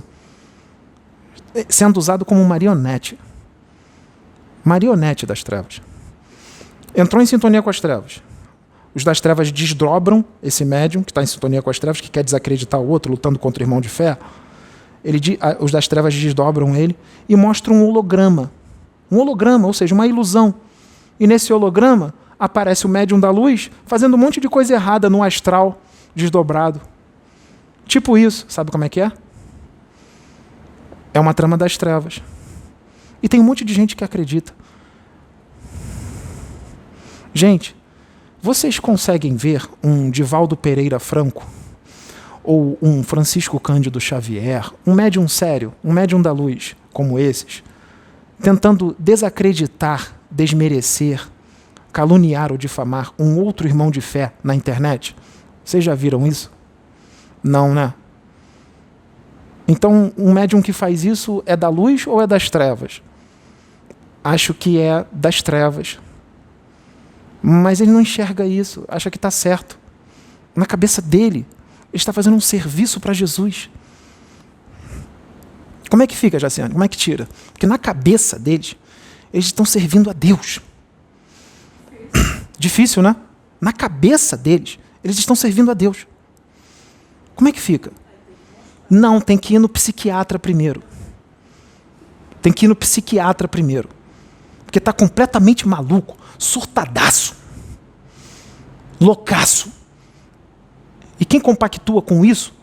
Sendo usado como marionete. Marionete das trevas. Entrou em sintonia com as trevas. Os das trevas desdobram esse médium que está em sintonia com as trevas, que quer desacreditar o outro, lutando contra o irmão de fé. Os das trevas desdobram ele e mostram um holograma. Um holograma, ou seja, uma ilusão. E nesse holograma aparece o médium da luz fazendo um monte de coisa errada no astral desdobrado. Tipo isso. Sabe como é que é? É uma trama das trevas. E tem um monte de gente que acredita. Gente, vocês conseguem ver um Divaldo Pereira Franco? Ou um Francisco Cândido Xavier? Um médium sério, um médium da luz, como esses, tentando desacreditar, desmerecer, caluniar ou difamar um outro irmão de fé na internet? Vocês já viram isso? Não, né? Então, um médium que faz isso é da luz ou é das trevas? Acho que é das trevas. Mas ele não enxerga isso, acha que está certo. Na cabeça dele, ele está fazendo um serviço para Jesus. Como é que fica, Jaciane? Como é que tira? Porque na cabeça deles, eles estão servindo a Deus. Difícil, né? Na cabeça deles, eles estão servindo a Deus. Como é que fica? Não, tem que ir no psiquiatra primeiro. Tem que ir no psiquiatra primeiro. Porque está completamente maluco, surtadaço, loucaço. E quem compactua com isso,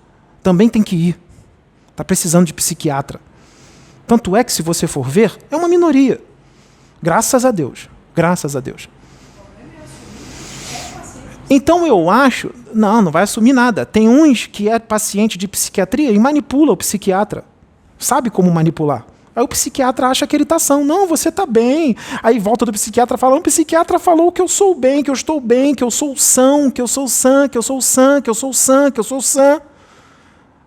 também tem que ir. Está precisando de psiquiatra. Tanto é que, se você for ver, é uma minoria. Graças a Deus. Graças a Deus. Então eu acho... Não vai assumir nada. Tem uns que é paciente de psiquiatria e manipula o psiquiatra. Sabe como manipular. Aí o psiquiatra acha que ele está são. Não, você está bem. Aí volta do psiquiatra falando, o psiquiatra falou que eu sou bem, que eu estou bem, que eu sou são, que eu sou sã, que eu sou sã, que eu sou sã, que eu sou sã.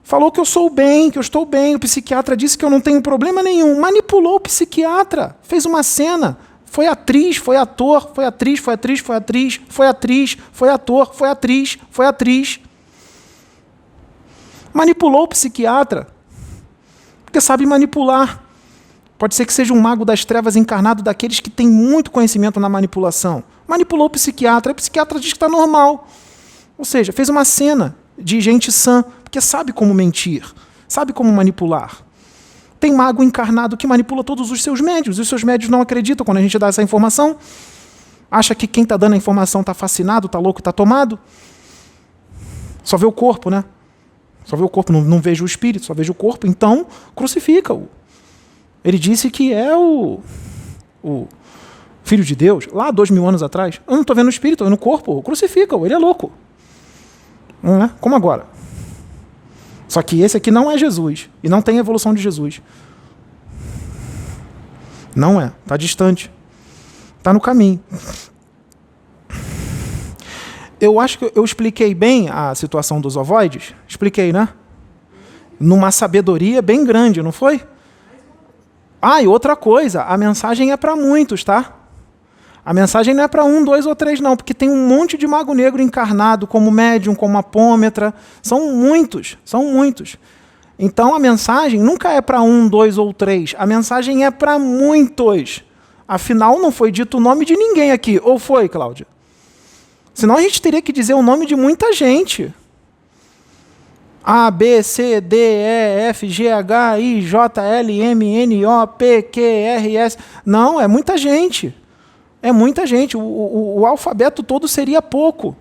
Falou que eu sou bem, que eu estou bem. O psiquiatra disse que eu não tenho problema nenhum. Manipulou o psiquiatra. Fez uma cena. Foi atriz, foi ator, foi atriz, foi atriz, foi atriz, foi atriz, foi ator, foi atriz, foi atriz. Manipulou o psiquiatra. Porque sabe manipular. Pode ser que seja um mago das trevas encarnado daqueles que têm muito conhecimento na manipulação. Manipulou o psiquiatra diz que está normal. Ou seja, fez uma cena de gente sã, porque sabe como mentir, sabe como manipular. Tem mago encarnado que manipula todos os seus médios, e os seus médios não acreditam quando a gente dá essa informação. Acha que quem está dando a informação está fascinado, está louco, está tomado? Só vê o corpo, né? Só vê o corpo, não vejo o espírito, só vejo o corpo. Então, crucifica-o. Ele disse que é o Filho de Deus, lá 2000 anos atrás. Eu não estou vendo o espírito, estou vendo o corpo. Crucifica-o, ele é louco. Não é? Como agora? Só que esse aqui não é Jesus. E não tem evolução de Jesus. Não é. Está distante. Está no caminho. Eu acho que eu expliquei bem a situação dos ovoides. Expliquei, né? Numa sabedoria bem grande, não foi? Ah, e outra coisa. A mensagem é para muitos, tá? A mensagem não é para 1, 2 ou 3, não. Porque tem um monte de mago negro encarnado como médium, como apômetra. São muitos. São muitos. Então a mensagem nunca é para 1, 2 ou 3. A mensagem é para muitos. Afinal, não foi dito o nome de ninguém aqui. Ou foi, Cláudia? Senão a gente teria que dizer o nome de muita gente. A, B, C, D, E, F, G, H, I, J, L, M, N, O, P, Q, R, S. Não, é muita gente. É muita gente. O alfabeto todo seria pouco.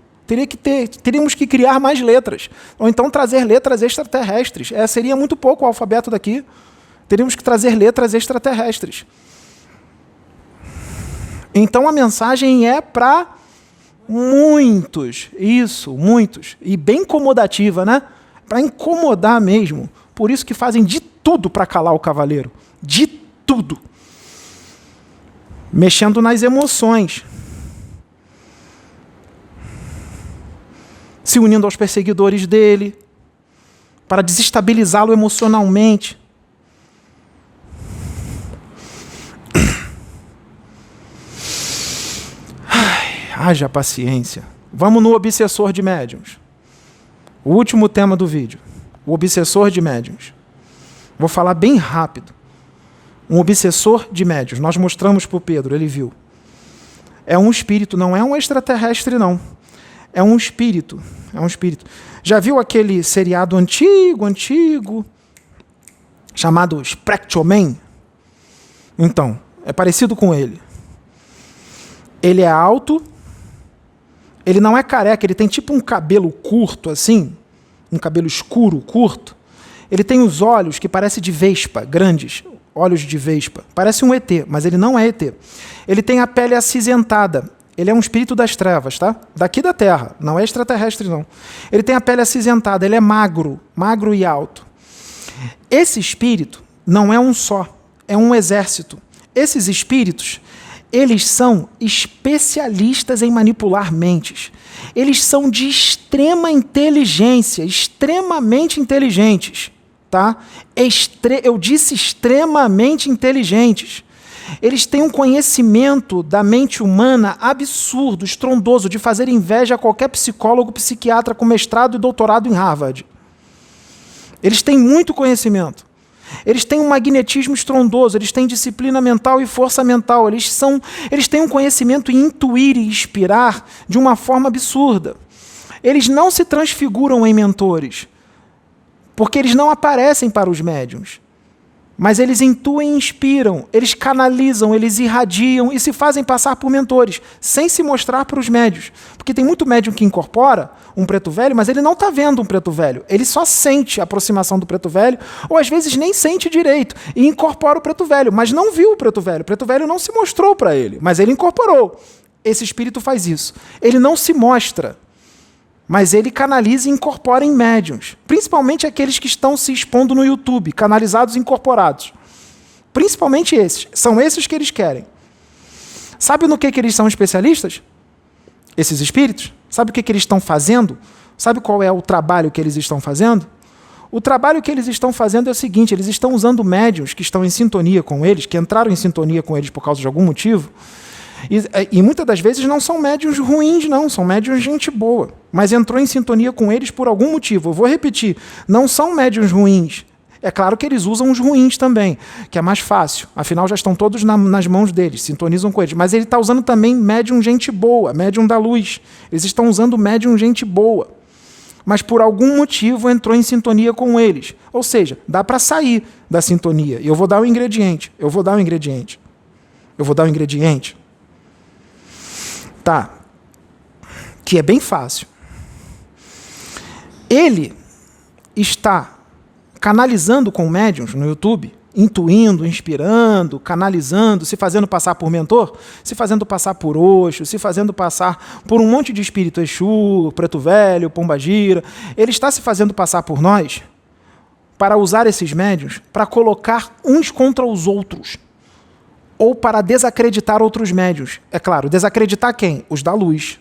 Teríamos que criar mais letras. Ou então trazer letras extraterrestres. Seria muito pouco o alfabeto daqui. Teríamos que trazer letras extraterrestres. Então a mensagem é para muitos. Isso, muitos. E bem incomodativa, né? Para incomodar mesmo. Por isso que fazem de tudo para calar o cavaleiro. De tudo. Mexendo nas emoções. Se unindo aos perseguidores dele. Para desestabilizá-lo emocionalmente. Haja paciência. Vamos no obsessor de médiuns. O último tema do vídeo. O obsessor de médiuns. Vou falar bem rápido. Um obsessor de médiuns. Nós mostramos para o Pedro, ele viu. É um espírito, não é um extraterrestre, não. É um espírito. É um espírito. Já viu aquele seriado antigo, chamado Spectral Man? Então, é parecido com ele. Ele é alto. Ele não é careca, ele tem tipo um cabelo curto, assim, um cabelo escuro, curto. Ele tem os olhos que parecem de vespa, grandes, olhos de vespa. Parece um ET, mas ele não é ET. Ele tem a pele acinzentada. Ele é um espírito das trevas, tá? Daqui da Terra, não é extraterrestre, não. Ele tem a pele acinzentada, ele é magro e alto. Esse espírito não é um só, é um exército. Esses espíritos... eles são especialistas em manipular mentes. Eles são de extrema inteligência, extremamente inteligentes. Tá? Eu disse extremamente inteligentes. Eles têm um conhecimento da mente humana absurdo, estrondoso, de fazer inveja a qualquer psicólogo, psiquiatra com mestrado e doutorado em Harvard. Eles têm muito conhecimento. Eles têm um magnetismo estrondoso, eles têm disciplina mental e força mental, eles têm um conhecimento em intuir e inspirar de uma forma absurda. Eles não se transfiguram em mentores, porque eles não aparecem para os médiuns. Mas eles intuem e inspiram, eles canalizam, eles irradiam e se fazem passar por mentores, sem se mostrar para os médiuns. Porque tem muito médium que incorpora um preto velho, mas ele não está vendo um preto velho. Ele só sente a aproximação do preto velho, ou às vezes nem sente direito, e incorpora o preto velho, mas não viu o preto velho. O preto velho não se mostrou para ele, mas ele incorporou. Esse espírito faz isso. Ele não se mostra, mas ele canaliza e incorpora em médiuns. Principalmente aqueles que estão se expondo no YouTube, canalizados e incorporados. Principalmente esses. São esses que eles querem. Sabe no que eles são especialistas? Esses espíritos? Sabe o que eles estão fazendo? Sabe qual é o trabalho que eles estão fazendo? O trabalho que eles estão fazendo é o seguinte, eles estão usando médiuns que estão em sintonia com eles, que entraram em sintonia com eles por causa de algum motivo, e muitas das vezes não são médiuns ruins, não, são médiuns gente boa, mas entrou em sintonia com eles por algum motivo. Eu vou repetir, não são médiuns ruins. É claro que eles usam os ruins também, que é mais fácil, afinal já estão todos nas mãos deles, sintonizam com eles, mas ele está usando também médium gente boa, médium da luz. Eles estão usando médium gente boa, mas por algum motivo entrou em sintonia com eles. Ou seja, dá para sair da sintonia. E eu vou dar o ingrediente. tá? Que é bem fácil. Ele está canalizando com médiuns no YouTube, intuindo, inspirando, canalizando, se fazendo passar por mentor, se fazendo passar por Osho, se fazendo passar por um monte de espírito Exu, Preto Velho, Pombagira. Ele está se fazendo passar por nós para usar esses médiuns para colocar uns contra os outros ou para desacreditar outros médiuns. É claro, desacreditar quem? Os da luz.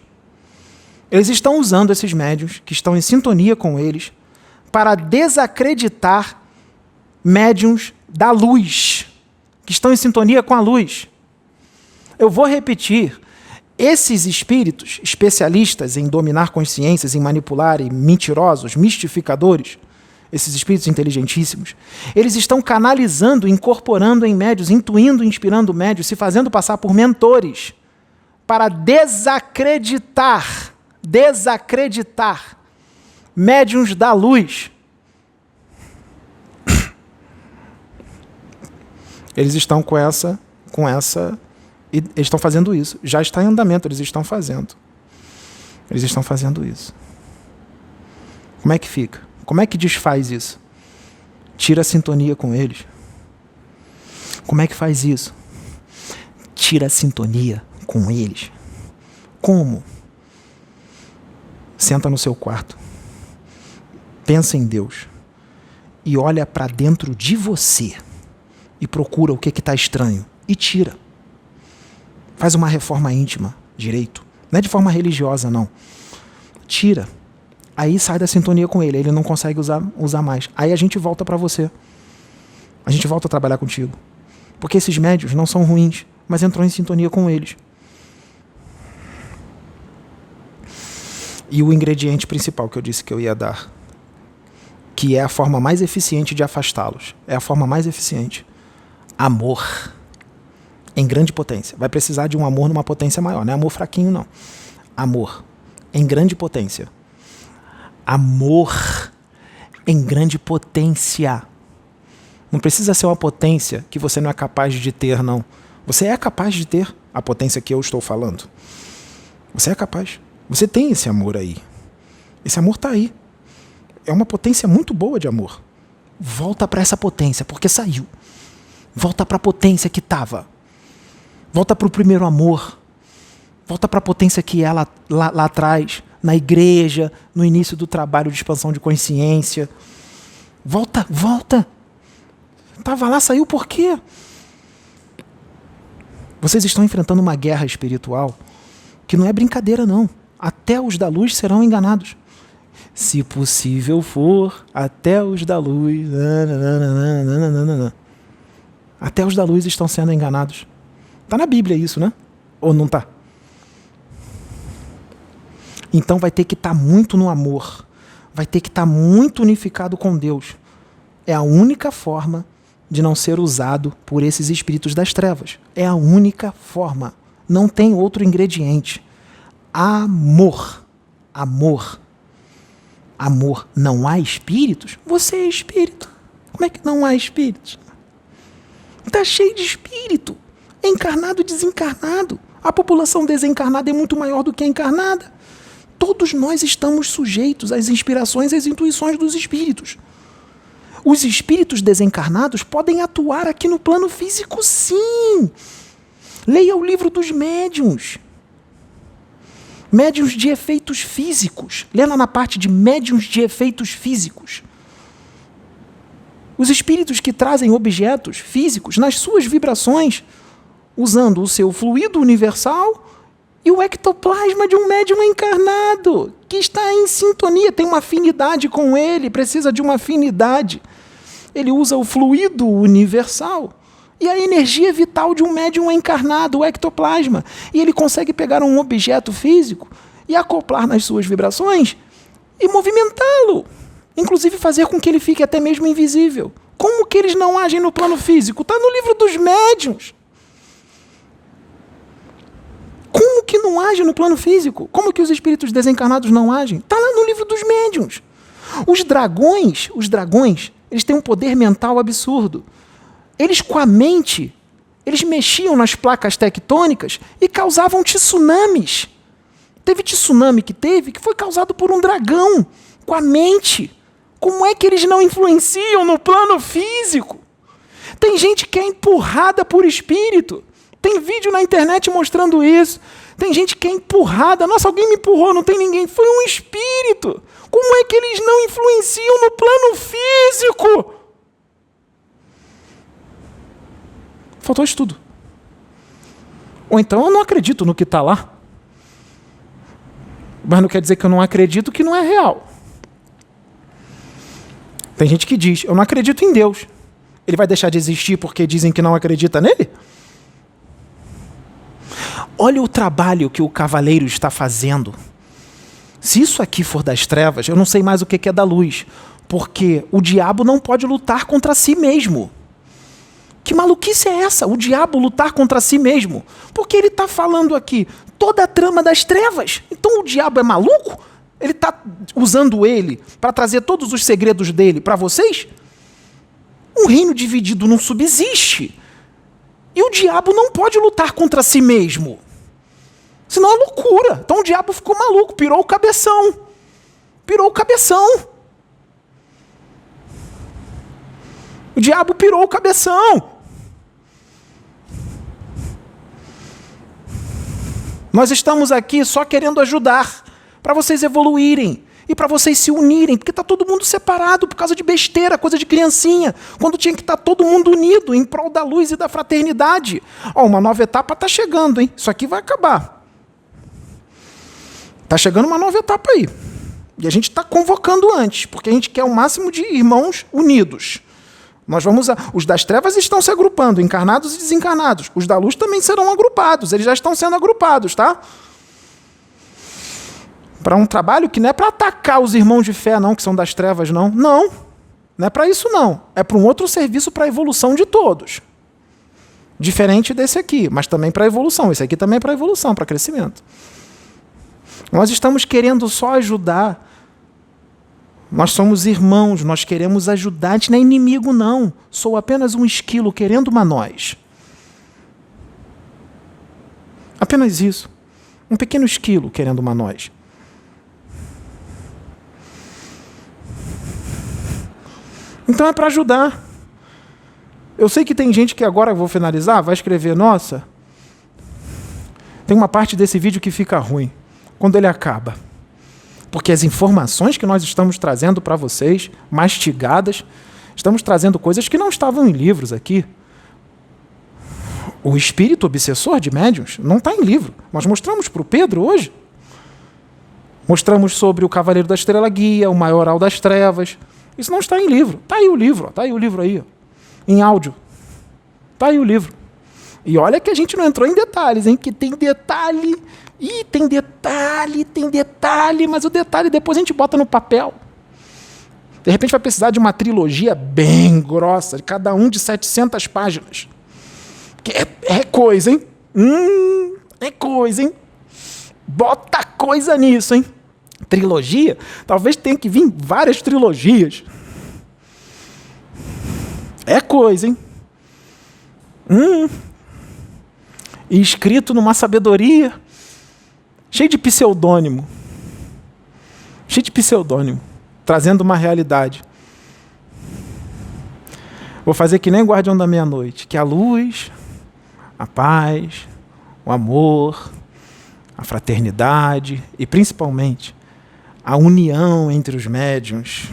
Eles estão usando esses médiuns, que estão em sintonia com eles, para desacreditar médiuns da luz, que estão em sintonia com a luz. Eu vou repetir, esses espíritos especialistas em dominar consciências, em manipular, e mentirosos, mistificadores, esses espíritos inteligentíssimos, eles estão canalizando, incorporando em médiuns, intuindo, inspirando médiuns, se fazendo passar por mentores, para desacreditar médiuns da luz. Eles estão com essa, e eles estão fazendo isso. Já está em andamento, eles estão fazendo. Eles estão fazendo isso. Como é que fica? Como é que desfaz isso? Tira a sintonia com eles. Como é que faz isso? Tira a sintonia com eles. Como? Senta no seu quarto. Pensa em Deus. E olha para dentro de você. E procura o que está estranho. E tira. Faz uma reforma íntima, direito. Não é de forma religiosa, não. Tira. Aí sai da sintonia com ele. Ele não consegue usar mais. Aí a gente volta para você. A gente volta a trabalhar contigo. Porque esses médiuns não são ruins, mas entrou em sintonia com eles. E o ingrediente principal que eu disse que eu ia dar, que é a forma mais eficiente de afastá-los. É a forma mais eficiente. Amor. Em grande potência. Vai precisar de um amor numa potência maior. Não é amor fraquinho, não. Amor. Em grande potência. Amor. Em grande potência. Não precisa ser uma potência que você não é capaz de ter, não. Você é capaz de ter a potência que eu estou falando. Você é capaz. Você tem esse amor aí. Esse amor está aí. É uma potência muito boa de amor. Volta para essa potência, porque saiu. Volta para a potência que estava. Volta para o primeiro amor. Volta para a potência que é lá atrás, na igreja, no início do trabalho de expansão de consciência. Volta. Estava lá, saiu por quê? Vocês estão enfrentando uma guerra espiritual que não é brincadeira, não. Até os da luz serão enganados. Se possível for, até os da luz. Até os da luz estão sendo enganados. Está na Bíblia isso, né? Ou não está? Então vai ter que estar muito no amor. Vai ter que estar muito unificado com Deus. É a única forma de não ser usado por esses espíritos das trevas. É a única forma. Não tem outro ingrediente. Amor. Amor. Amor. Não há espíritos? Você é espírito. Como é que não há espíritos? Está cheio de espírito. Encarnado e desencarnado. A população desencarnada é muito maior do que a encarnada. Todos nós estamos sujeitos às inspirações e às intuições dos espíritos. Os espíritos desencarnados podem atuar aqui no plano físico, sim. Leia o livro dos médiuns. Médiuns de efeitos físicos. Lê lá na parte de médiuns de efeitos físicos. Os espíritos que trazem objetos físicos nas suas vibrações, usando o seu fluido universal e o ectoplasma de um médium encarnado, que está em sintonia, tem uma afinidade com ele, precisa de uma afinidade. Ele usa o fluido universal e a energia vital de um médium encarnado, o ectoplasma. E ele consegue pegar um objeto físico e acoplar nas suas vibrações e movimentá-lo. Inclusive fazer com que ele fique até mesmo invisível. Como que eles não agem no plano físico? Está no livro dos médiuns. Como que não age no plano físico? Como que os espíritos desencarnados não agem? Está lá no livro dos médiuns. Os dragões, eles têm um poder mental absurdo. Eles, com a mente, eles mexiam nas placas tectônicas e causavam tsunamis. Teve tsunami que foi causado por um dragão, com a mente. Como é que eles não influenciam no plano físico? Tem gente que é empurrada por espírito. Tem vídeo na internet mostrando isso. Tem gente que é empurrada. Nossa, alguém me empurrou, não tem ninguém. Foi um espírito. Como é que eles não influenciam no plano físico? Faltou estudo. Ou então eu não acredito no que está lá. Mas não quer dizer que eu não acredito que não é real. Tem gente que diz, eu não acredito em Deus. Ele vai deixar de existir porque dizem que não acredita nele? Olha o trabalho que o cavaleiro está fazendo. Se isso aqui for das trevas, eu não sei mais o que é da luz. Porque o diabo não pode lutar contra si mesmo. Que maluquice é essa? O diabo lutar contra si mesmo? Porque ele está falando aqui toda a trama das trevas. Então o diabo é maluco? Ele está usando ele para trazer todos os segredos dele para vocês? Um reino dividido não subsiste. E o diabo não pode lutar contra si mesmo. Senão é loucura. Então o diabo ficou maluco, pirou o cabeção. Pirou o cabeção. O diabo pirou o cabeção. Nós estamos aqui só querendo ajudar, para vocês evoluírem e para vocês se unirem, porque está todo mundo separado por causa de besteira, coisa de criancinha, quando tinha que estar todo mundo unido em prol da luz e da fraternidade. Ó, uma nova etapa está chegando, hein? Isso aqui vai acabar. Está chegando uma nova etapa aí. E a gente está convocando antes, porque a gente quer o máximo de irmãos unidos. Nós vamos os das trevas estão se agrupando, encarnados e desencarnados. Os da luz também serão agrupados, eles já estão sendo agrupados, tá? Para um trabalho que não é para atacar os irmãos de fé, não, que são das trevas, não. Não, não é para isso, não. É para um outro serviço para a evolução de todos. Diferente desse aqui, mas também para a evolução. Esse aqui também é para a evolução, para crescimento. Nós estamos querendo só ajudar. Nós somos irmãos, nós queremos ajudar. A gente não é inimigo, não. Sou apenas um esquilo querendo uma noz. Apenas isso. Um pequeno esquilo querendo uma noz. Então é para ajudar. Eu sei que tem gente que agora, eu vou finalizar, vai escrever, nossa, tem uma parte desse vídeo que fica ruim, quando ele acaba. Porque as informações que nós estamos trazendo para vocês, mastigadas, estamos trazendo coisas que não estavam em livros aqui. O espírito obsessor de médiuns não está em livro. Nós mostramos para o Pedro hoje. Mostramos sobre o Cavaleiro da Estrela Guia, o Maioral das Trevas. Isso não está em livro. Está aí o livro, está aí o livro aí, ó, em áudio. Está aí o livro. E olha que a gente não entrou em detalhes, hein? Que tem detalhe. Ih, tem detalhe, mas o detalhe depois a gente bota no papel. De repente vai precisar de uma trilogia bem grossa, de cada um de 700 páginas. Que é coisa, hein? É coisa, hein? Bota coisa nisso, hein? Trilogia? Talvez tenha que vir várias trilogias. É coisa, hein? E escrito numa sabedoria, cheio de pseudônimo. Cheio de pseudônimo. Trazendo uma realidade. Vou fazer que nem Guardião da Meia-Noite. Que a luz, a paz, o amor, a fraternidade e, principalmente, a união entre os médiuns.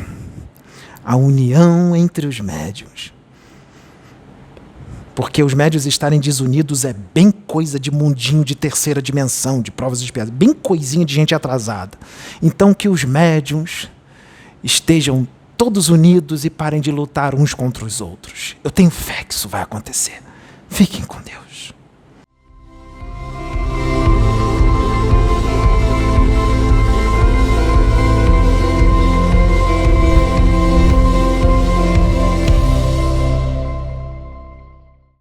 A união entre os médiuns. Porque os médiuns estarem desunidos é bem coisa de mundinho de terceira dimensão, de provas expiatórias, bem coisinha de gente atrasada. Então que os médiuns estejam todos unidos e parem de lutar uns contra os outros. Eu tenho fé que isso vai acontecer. Fiquem com Deus.